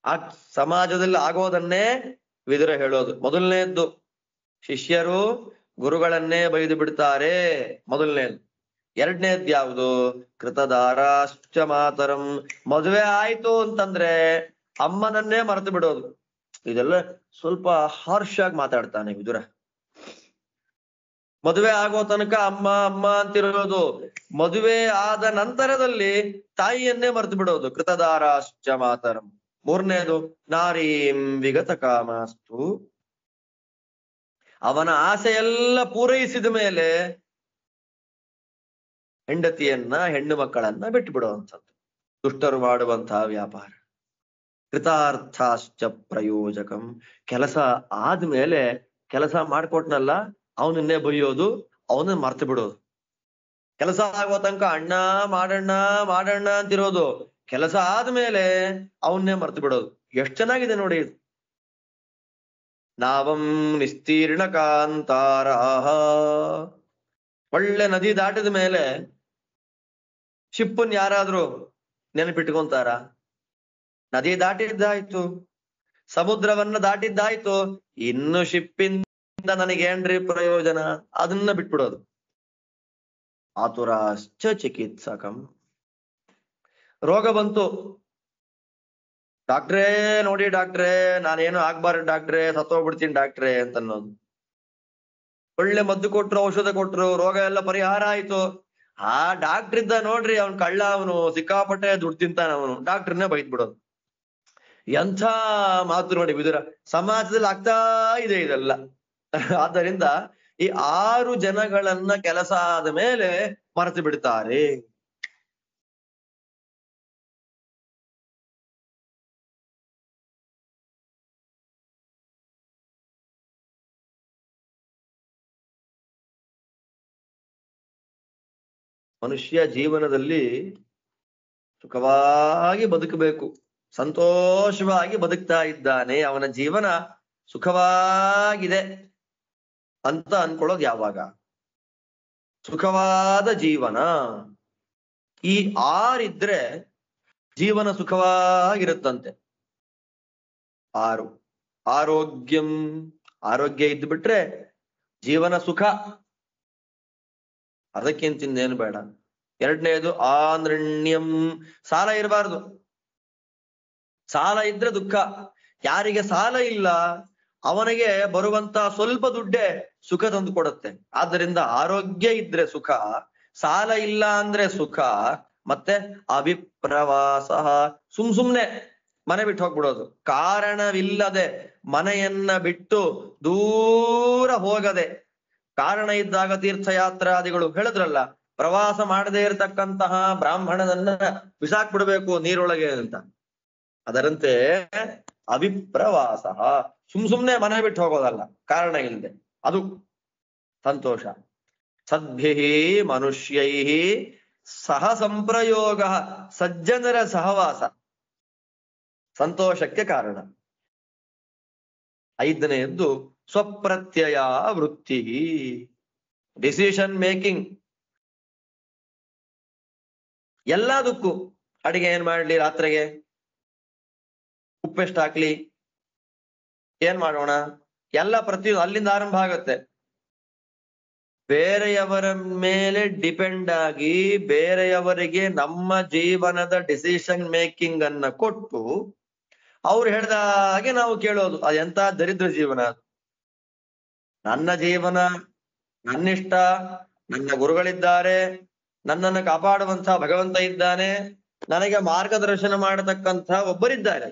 ಆ ಸಮಾಜದಲ್ಲಿ ಆಗೋದನ್ನೇ ವಿದುರ ಹೇಳೋದು. ಮೊದಲನೇದ್ದು ಶಿಷ್ಯರು ಗುರುಗಳನ್ನೇ ಬೈದು ಬಿಡ್ತಾರೆ, ಮೊದಲನೇದು. ಎರಡನೇದ್ ಯಾವುದು? ಕೃತದಾರಾಶ್ಚ ಮಾತರಂ. ಮದುವೆ ಆಯ್ತು ಅಂತಂದ್ರೆ ಅಮ್ಮನನ್ನೇ ಮರೆತು ಬಿಡೋದು. ಇದೆಲ್ಲ ಸ್ವಲ್ಪ ಹಾರ್ಷ್ ಆಗಿ ಮಾತಾಡ್ತಾನೆ ವಿದುರ. ಮದುವೆ ಆಗೋ ತನಕ ಅಮ್ಮ ಅಮ್ಮ ಅಂತಿರೋದು, ಮದುವೆ ಆದ ನಂತರದಲ್ಲಿ ತಾಯಿಯನ್ನೇ ಮರೆತು ಬಿಡೋದು. ಕೃತದಾರಾಶ್ಚ ಮಾತರಂ. ಮೂರನೇದು ನಾರೀಂ ವಿಗತ ಕಾಮಾಸ್ತು. ಅವನ ಆಸೆ ಎಲ್ಲ ಪೂರೈಸಿದ ಮೇಲೆ ಹೆಂಡತಿಯನ್ನ, ಹೆಣ್ಣು ಮಕ್ಕಳನ್ನ ಬಿಟ್ಟು ಬಿಡುವಂಥದ್ದು ದುಷ್ಟರು ಮಾಡುವಂತಹ ವ್ಯಾಪಾರ. ಕೃತಾರ್ಥಾಶ್ಚ ಪ್ರಯೋಜಕಂ. ಕೆಲಸ ಆದ್ಮೇಲೆ, ಕೆಲಸ ಮಾಡ್ಕೊಟ್ನಲ್ಲ ಅವನನ್ನೇ ಬೈಯೋದು, ಅವನನ್ನ ಮರ್ತು ಬಿಡೋದು. ಕೆಲಸ ಆಗೋ ತನಕ ಅಣ್ಣ ಮಾಡಣ್ಣ ಮಾಡಣ್ಣ ಅಂತಿರೋದು, ಕೆಲಸ ಆದ್ಮೇಲೆ ಅವನ್ನೇ ಮರ್ತು ಬಿಡೋದು. ಎಷ್ಟು ಚೆನ್ನಾಗಿದೆ ನೋಡಿ ಇದು. ನಾವಂ ನಿಸ್ತೀರ್ಣ ಕಾಂತಾರಾಹ. ಒಳ್ಳೆ ನದಿ ದಾಟಿದ ಮೇಲೆ ಶಿಪ್ಪನ್ ಯಾರಾದ್ರೂ ನೆನಪಿಟ್ಕೊಂತಾರ? ನದಿ ದಾಟಿದ್ದಾಯ್ತು, ಸಮುದ್ರವನ್ನ ದಾಟಿದ್ದಾಯ್ತು, ಇನ್ನು ಶಿಪ್ಪಿಂದ ನನಗೇನ್ರಿ ಪ್ರಯೋಜನ? ಅದನ್ನ ಬಿಟ್ಬಿಡೋದು. ಆತುರಾಶ್ಚ ಚಿಕಿತ್ಸಕಂ. ರೋಗ ಬಂತು, ಡಾಕ್ಟ್ರೇ ನೋಡಿ ಡಾಕ್ಟ್ರೇ, ನಾನೇನು ಆಗ್ಬಾರ್ದು ಡಾಕ್ಟ್ರೇ, ಸತ್ತೋಗ್ಬಿಡ್ತೀನಿ ಡಾಕ್ಟ್ರೇ ಅಂತ ಅನ್ನೋದು. ಒಳ್ಳೆ ಮದ್ದು ಕೊಟ್ರು, ಔಷಧ ಕೊಟ್ರು, ರೋಗ ಎಲ್ಲ ಪರಿಹಾರ ಆಯ್ತು. ಆ ಡಾಕ್ಟ್ರ್ ಇದ್ದ ನೋಡ್ರಿ, ಅವ್ನ್ ಕಳ್ಳ, ಅವನು ಸಿಕ್ಕಾಪಟ್ಟೆ ದುಡ್ಡು ತಿಂತಾನ, ಅವನು ಡಾಕ್ಟ್ರನ್ನೇ ಬೈದ್ ಬಿಡೋದು. ಎಂಥ ಮಾತು ನೋಡಿ ವಿದುರ. ಸಮಾಜದಲ್ಲಿ ಆಗ್ತಾ ಇದೆ ಇದೆಲ್ಲ. ಆದ್ದರಿಂದ ಈ 6 ಜನಗಳನ್ನ ಕೆಲಸ ಆದ ಮೇಲೆ ಮರೆತು ಬಿಡ್ತಾರೆ. ಮನುಷ್ಯ ಜೀವನದಲ್ಲಿ ಸುಖವಾಗಿ ಬದುಕಬೇಕು, ಸಂತೋಷವಾಗಿ ಬದುಕ್ತಾ ಇದ್ದಾನೆ, ಅವನ ಜೀವನ ಸುಖವಾಗಿದೆ ಅಂತ ಅನ್ಕೊಳ್ಳೋದು ಯಾವಾಗ? ಸುಖವಾದ ಜೀವನ. ಈ 6 ಇದ್ರೆ ಜೀವನ ಸುಖವಾಗಿರುತ್ತಂತೆ. 6 ಆರೋಗ್ಯಂ. ಆರೋಗ್ಯ ಇದ್ದು ಬಿಟ್ರೆ ಜೀವನ ಸುಖ, ಅದಕ್ಕಿಂತಿಂದೇನು ಬೇಡ. ಎರಡನೇದು ಆನೃಣ್ಯಂ. ಸಾಲ ಇರಬಾರ್ದು. ಸಾಲ ಇದ್ರೆ ದುಃಖ. ಯಾರಿಗೆ ಸಾಲ ಇಲ್ಲ ಅವನಿಗೆ ಬರುವಂತ ಸ್ವಲ್ಪ ದುಡ್ಡೇ ಸುಖ ತಂದು ಕೊಡುತ್ತೆ. ಆದ್ದರಿಂದ ಆರೋಗ್ಯ ಇದ್ರೆ ಸುಖ, ಸಾಲ ಇಲ್ಲ ಅಂದ್ರೆ ಸುಖ. ಮತ್ತೆ ಅವಿಪ್ರವಾಸ. ಸುಮ್ನೆ ಮನೆ ಬಿಟ್ಟು ಹೋಗ್ಬಿಡೋದು, ಕಾರಣವಿಲ್ಲದೆ ಮನೆಯನ್ನ ಬಿಟ್ಟು ದೂರ ಹೋಗದೆ. ಕಾರಣ ಇದ್ದಾಗ ತೀರ್ಥಯಾತ್ರಾದಿಗಳು ಹೇಳಿದ್ರಲ್ಲ, ಪ್ರವಾಸ ಮಾಡದೇ ಇರತಕ್ಕಂತಹ ಬ್ರಾಹ್ಮಣನನ್ನ ಬಿಸಾಕ್ಬಿಡ್ಬೇಕು ನೀರೊಳಗೆ ಅಂತ. ಅದರಂತೆ ಅವಿಪ್ರವಾಸ, ಸುಮ್ನೆ ಮನೆ ಬಿಟ್ಟು ಹೋಗೋದಲ್ಲ, ಕಾರಣ ಇಲ್ಲದೆ, ಅದು ಸಂತೋಷ. ಸದ್ಭಿಃ ಮನುಷ್ಯೈಃ ಸಹ ಸಂಪ್ರಯೋಗ. ಸಜ್ಜನರ ಸಹವಾಸ ಸಂತೋಷಕ್ಕೆ ಕಾರಣ. 5ನೇದ್ದು ಸ್ವಪ್ರತ್ಯಯ ವೃತ್ತಿ. Decision making. ಎಲ್ಲದಕ್ಕೂ ಅಡಿಗೆ ಏನ್ ಮಾಡ್ಲಿ, ರಾತ್ರಿಗೆ ಉಪ್ಪೆಷ್ಟು ಹಾಕ್ಲಿ, ಏನ್ ಮಾಡೋಣ, ಎಲ್ಲ ಪ್ರತಿಯೊಂದು ಅಲ್ಲಿಂದ ಆರಂಭ ಆಗತ್ತೆ. ಬೇರೆಯವರ ಮೇಲೆ ಡಿಪೆಂಡ್ ಆಗಿ ಬೇರೆಯವರಿಗೆ ನಮ್ಮ ಜೀವನದ ಡಿಸಿಷನ್ ಮೇಕಿಂಗ್ ಅನ್ನ ಕೊಟ್ಟು ಅವ್ರು ಹೇಳ್ದ ಹಾಗೆ ನಾವು ಕೇಳೋದು. ಅದೆಂತ ದರಿದ್ರ ಜೀವನ. ನನ್ನ ಜೀವನ, ನನ್ನಿಷ್ಟ, ನನ್ನ ಗುರುಗಳಿದ್ದಾರೆ, ನನ್ನನ್ನು ಕಾಪಾಡುವಂತ ಭಗವಂತ ಇದ್ದಾನೆ, ನನಗೆ ಮಾರ್ಗದರ್ಶನ ಮಾಡತಕ್ಕಂಥ ಒಬ್ಬರಿದ್ದಾರೆ.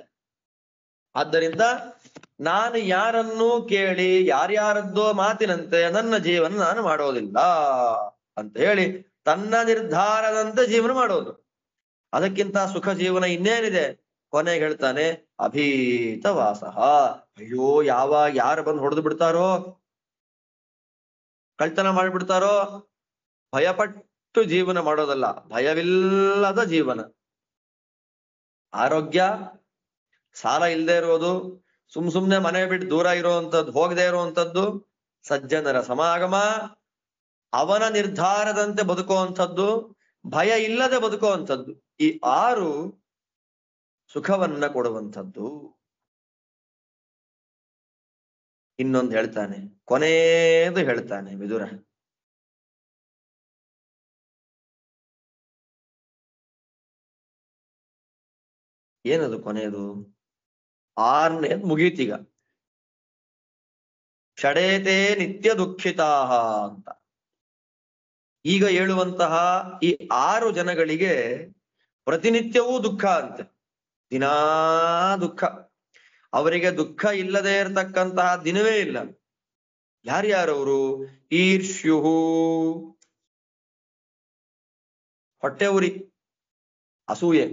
ಆದ್ದರಿಂದ ನಾನು ಯಾರನ್ನೂ ಕೇಳಿ ಯಾರ್ಯಾರದ್ದೋ ಮಾತಿನಂತೆ ನನ್ನ ಜೀವನ ನಾನು ಮಾಡೋದಿಲ್ಲ ಅಂತ ಹೇಳಿ ತನ್ನ ನಿರ್ಧಾರದಂತೆ ಜೀವನ ಮಾಡೋದು. ಅದಕ್ಕಿಂತ ಸುಖ ಜೀವನ ಇನ್ನೇನಿದೆ? ಕೊನೆಗೆ ಹೇಳ್ತಾನೆ ಅಭೀತ ವಾಸಃ. ಅಯ್ಯೋ, ಯಾರು ಬಂದು ಹೊಡೆದು ಬಿಡ್ತಾರೋ, ಕಳ್ತನ ಮಾಡಿಬಿಡ್ತಾರೋ, ಭಯಪಟ್ಟು ಜೀವನ ಮಾಡೋದಲ್ಲ, ಭಯವಿಲ್ಲದ ಜೀವನ. ಆರೋಗ್ಯ, ಸಾಲ ಇಲ್ಲದೆ ಇರೋದು, ಸುಮ್ನೆ ಮನೆ ಬಿಟ್ಟು ದೂರ ಇರುವಂತದ್ದು, ಹೋಗದೆ ಇರುವಂತದ್ದು, ಸಜ್ಜನರ ಸಮಾಗಮ, ಅವನ ನಿರ್ಧಾರದಂತೆ ಬದುಕುವಂಥದ್ದು, ಭಯ ಇಲ್ಲದೆ ಬದುಕುವಂಥದ್ದು, ಈ 6 ಸುಖವನ್ನ ಕೊಡುವಂಥದ್ದು. ಇನ್ನೊಂದು ಹೇಳ್ತಾನೆ, ಕೊನೆಯದು ಹೇಳ್ತಾನೆ ವಿದುರ. ಏನದು ಕೊನೆಯದು? 6ನೇದು ಮುಗೀತೀಗ. ಷಡೇತೆ ನಿತ್ಯ ದುಃಖಿತಾಹ ಅಂತ. ಈಗ ಹೇಳುವಂತಹ ಈ 6 ಜನಗಳಿಗೆ ಪ್ರತಿನಿತ್ಯವೂ ದುಃಖ ಅಂತೆ, ದಿನಾ ದುಃಖ. ಅವರಿಗೆ ದುಃಖ ಇಲ್ಲದೆ ಇರತಕ್ಕಂತಹ ದಿನವೇ ಇಲ್ಲ. ಯಾರ್ಯಾರವರು? ಈರ್ಷ್ಯುಹು, ಹೊಟ್ಟೆ ಉರಿ, ಅಸೂಯೆ.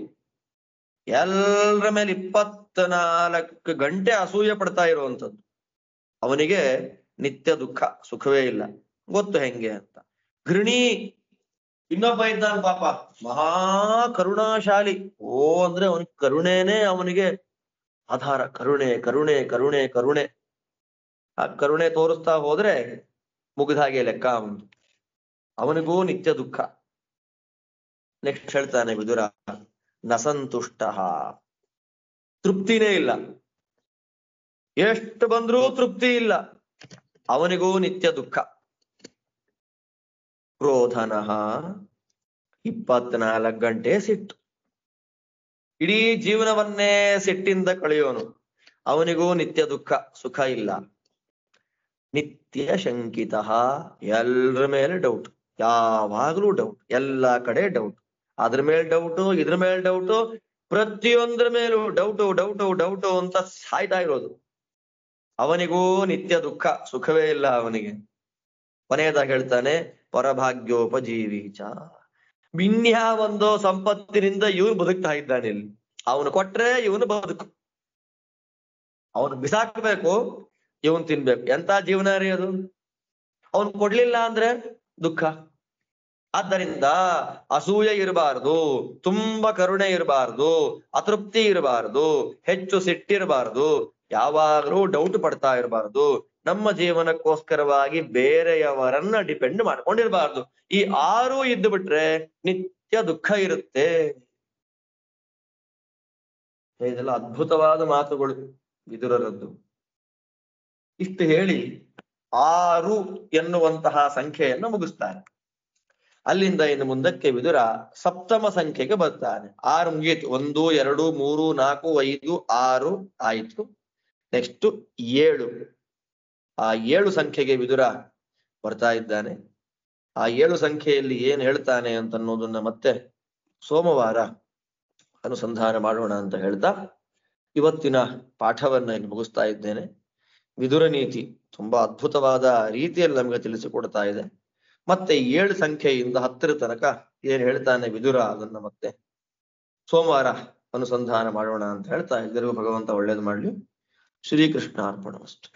ಎಲ್ಲರ ಮೇಲೆ 24 ಗಂಟೆ ಅಸೂಯೆ ಪಡ್ತಾ ಇರುವಂಥದ್ದು. ಅವನಿಗೆ ನಿತ್ಯ ದುಃಖ, ಸುಖವೇ ಇಲ್ಲ. ಗೊತ್ತು ಹೆಂಗೆ ಅಂತ. ಘೃಣಿ, ಇನ್ನೊಬ್ಬ ಇದ್ದಾನೆ ಪಾಪ, ಮಹಾ ಕರುಣಾಶಾಲಿ. ಅಂದ್ರೆ ಅವನಿಗೆ ಕರುಣೆನೇ ಅವನಿಗೆ ಆಧಾರ. ಕರುಣೆ ಕರುಣೆ ಕರುಣೆ ಕರುಣೆ. ಆ ಕರುಣೆ ತೋರಿಸ್ತಾ ಹೋದ್ರೆ ಮುಗಿದ ಹಾಗೆ ಲೆಕ್ಕ ಅವನಿಗೂ ನಿತ್ಯ ದುಃಖ. ನೆಕ್ಸ್ಟ್ ಹೇಳ್ತಾನೆ ವಿದುರ, ನಸಂತುಷ್ಟ, ತೃಪ್ತಿನೇ ಇಲ್ಲ. ಎಷ್ಟು ಬಂದ್ರೂ ತೃಪ್ತಿ ಇಲ್ಲ, ಅವನಿಗೂ ನಿತ್ಯ ದುಃಖ. ಕ್ರೋಧನಃ, 24 ಗಂಟೆ ಸಿಟ್ಟು. ಇಡೀ ಜೀವನವನ್ನೇ ಸಿಟ್ಟಿಂದ ಕಳೆಯೋನು, ಅವನಿಗೂ ನಿತ್ಯ ದುಃಖ, ಸುಖ ಇಲ್ಲ. ನಿತ್ಯ ಶಂಕಿತ, ಎಲ್ಲರ ಮೇಲೆ ಡೌಟ್, ಯಾವಾಗ್ಲೂ ಡೌಟ್, ಎಲ್ಲಾ ಕಡೆ ಡೌಟ್. ಅದ್ರ ಮೇಲೆ ಡೌಟು, ಇದ್ರ ಮೇಲೆ ಡೌಟು, ಪ್ರತಿಯೊಂದ್ರ ಮೇಲೂ ಡೌಟು ಡೌಟು ಡೌಟು ಅಂತ ಸಾಯ್ತಾ ಇರೋದು. ಅವನಿಗೂ ನಿತ್ಯ ದುಃಖ, ಸುಖವೇ ಇಲ್ಲ ಅವನಿಗೆ. ಕೊನೆಯದಾಗಿ ಹೇಳ್ತಾನೆ ಪರಭಾಗ್ಯೋಪಜೀವೀಚ. ಇನ್ಯಾವೊಂದೋ ಸಂಪತ್ತಿನಿಂದ ಇವನು ಬದುಕ್ತಾ ಇದ್ದಾನೆ. ಇಲ್ಲಿ ಅವನು ಕೊಟ್ರೆ ಇವನು ಬದುಕು, ಅವನು ಬಿಸಾಕ್ಬೇಕು, ಇವನ್ ತಿನ್ಬೇಕು. ಎಂತ ಜೀವನ ರೀ ಅದು? ಅವನು ಕೊಡ್ಲಿಲ್ಲ ಅಂದ್ರೆ ದುಃಖ. ಆದ್ದರಿಂದ ಅಸೂಯೆ ಇರಬಾರ್ದು, ತುಂಬಾ ಕರುಣೆ ಇರಬಾರ್ದು, ಅತೃಪ್ತಿ ಇರಬಾರ್ದು, ಹೆಚ್ಚು ಸಿಟ್ಟಿರಬಾರ್ದು, ಯಾವಾಗಲೂ ಡೌಟ್ ಪಡ್ತಾ ಇರಬಾರ್ದು. ನಮ್ಮ ಜೀವನಕ್ಕೋಸ್ಕರವಾಗಿ ಬೇರೆಯವರನ್ನ ಡಿಪೆಂಡ್ ಮಾಡ್ಕೊಂಡಿರ್ಬಾರ್ದು. ಈ 6 ಇದ್ದು ಬಿಟ್ರೆ ನಿತ್ಯ ದುಃಖ ಇರುತ್ತೆ. ಇದೆಲ್ಲ ಅದ್ಭುತವಾದ ಮಾತುಗಳು ವಿದುರರದ್ದು. ಇಷ್ಟು ಹೇಳಿ 6 ಎನ್ನುವಂತಹ ಸಂಖ್ಯೆಯನ್ನು ಮುಗಿಸ್ತಾನೆ. ಅಲ್ಲಿಂದ ಇನ್ನು ಮುಂದಕ್ಕೆ ವಿದುರ ಸಪ್ತಮ ಸಂಖ್ಯೆಗೆ ಬರ್ತಾನೆ. 6 ಮುಗೀತು. 1 2 3 4 5 6 ಆಯ್ತು. ನೆಕ್ಸ್ಟ್ 7. ಆ 7 ಸಂಖ್ಯೆಗೆ ವಿದುರ ಬರ್ತಾ ಇದ್ದಾನೆ. ಆ 7 ಸಂಖ್ಯೆಯಲ್ಲಿ ಏನ್ ಹೇಳ್ತಾನೆ ಅಂತ ಅನ್ನೋದನ್ನ ಮತ್ತೆ ಸೋಮವಾರ ಅನುಸಂಧಾನ ಮಾಡೋಣ ಅಂತ ಹೇಳ್ತಾ ಇವತ್ತಿನ ಪಾಠವನ್ನ ಇಲ್ಲಿ ಮುಗಿಸ್ತಾ ಇದ್ದೇನೆ. ವಿದುರ ನೀತಿ ತುಂಬಾ ಅದ್ಭುತವಾದ ರೀತಿಯಲ್ಲಿ ನಮಗೆ ತಿಳಿಸಿಕೊಡ್ತಾ ಇದೆ. ಮತ್ತೆ 7 ಸಂಖ್ಯೆಯಿಂದ 10 ತನಕ ಏನ್ ಹೇಳ್ತಾನೆ ವಿದುರ, ಅದನ್ನ ಮತ್ತೆ ಸೋಮವಾರ ಅನುಸಂಧಾನ ಮಾಡೋಣ ಅಂತ ಹೇಳ್ತಾ ಎಲ್ಲರಿಗೂ ಭಗವಂತ ಒಳ್ಳೇದು ಮಾಡ್ಲಿ. ಶ್ರೀಕೃಷ್ಣ ಅರ್ಪಣಮಸ್ತು.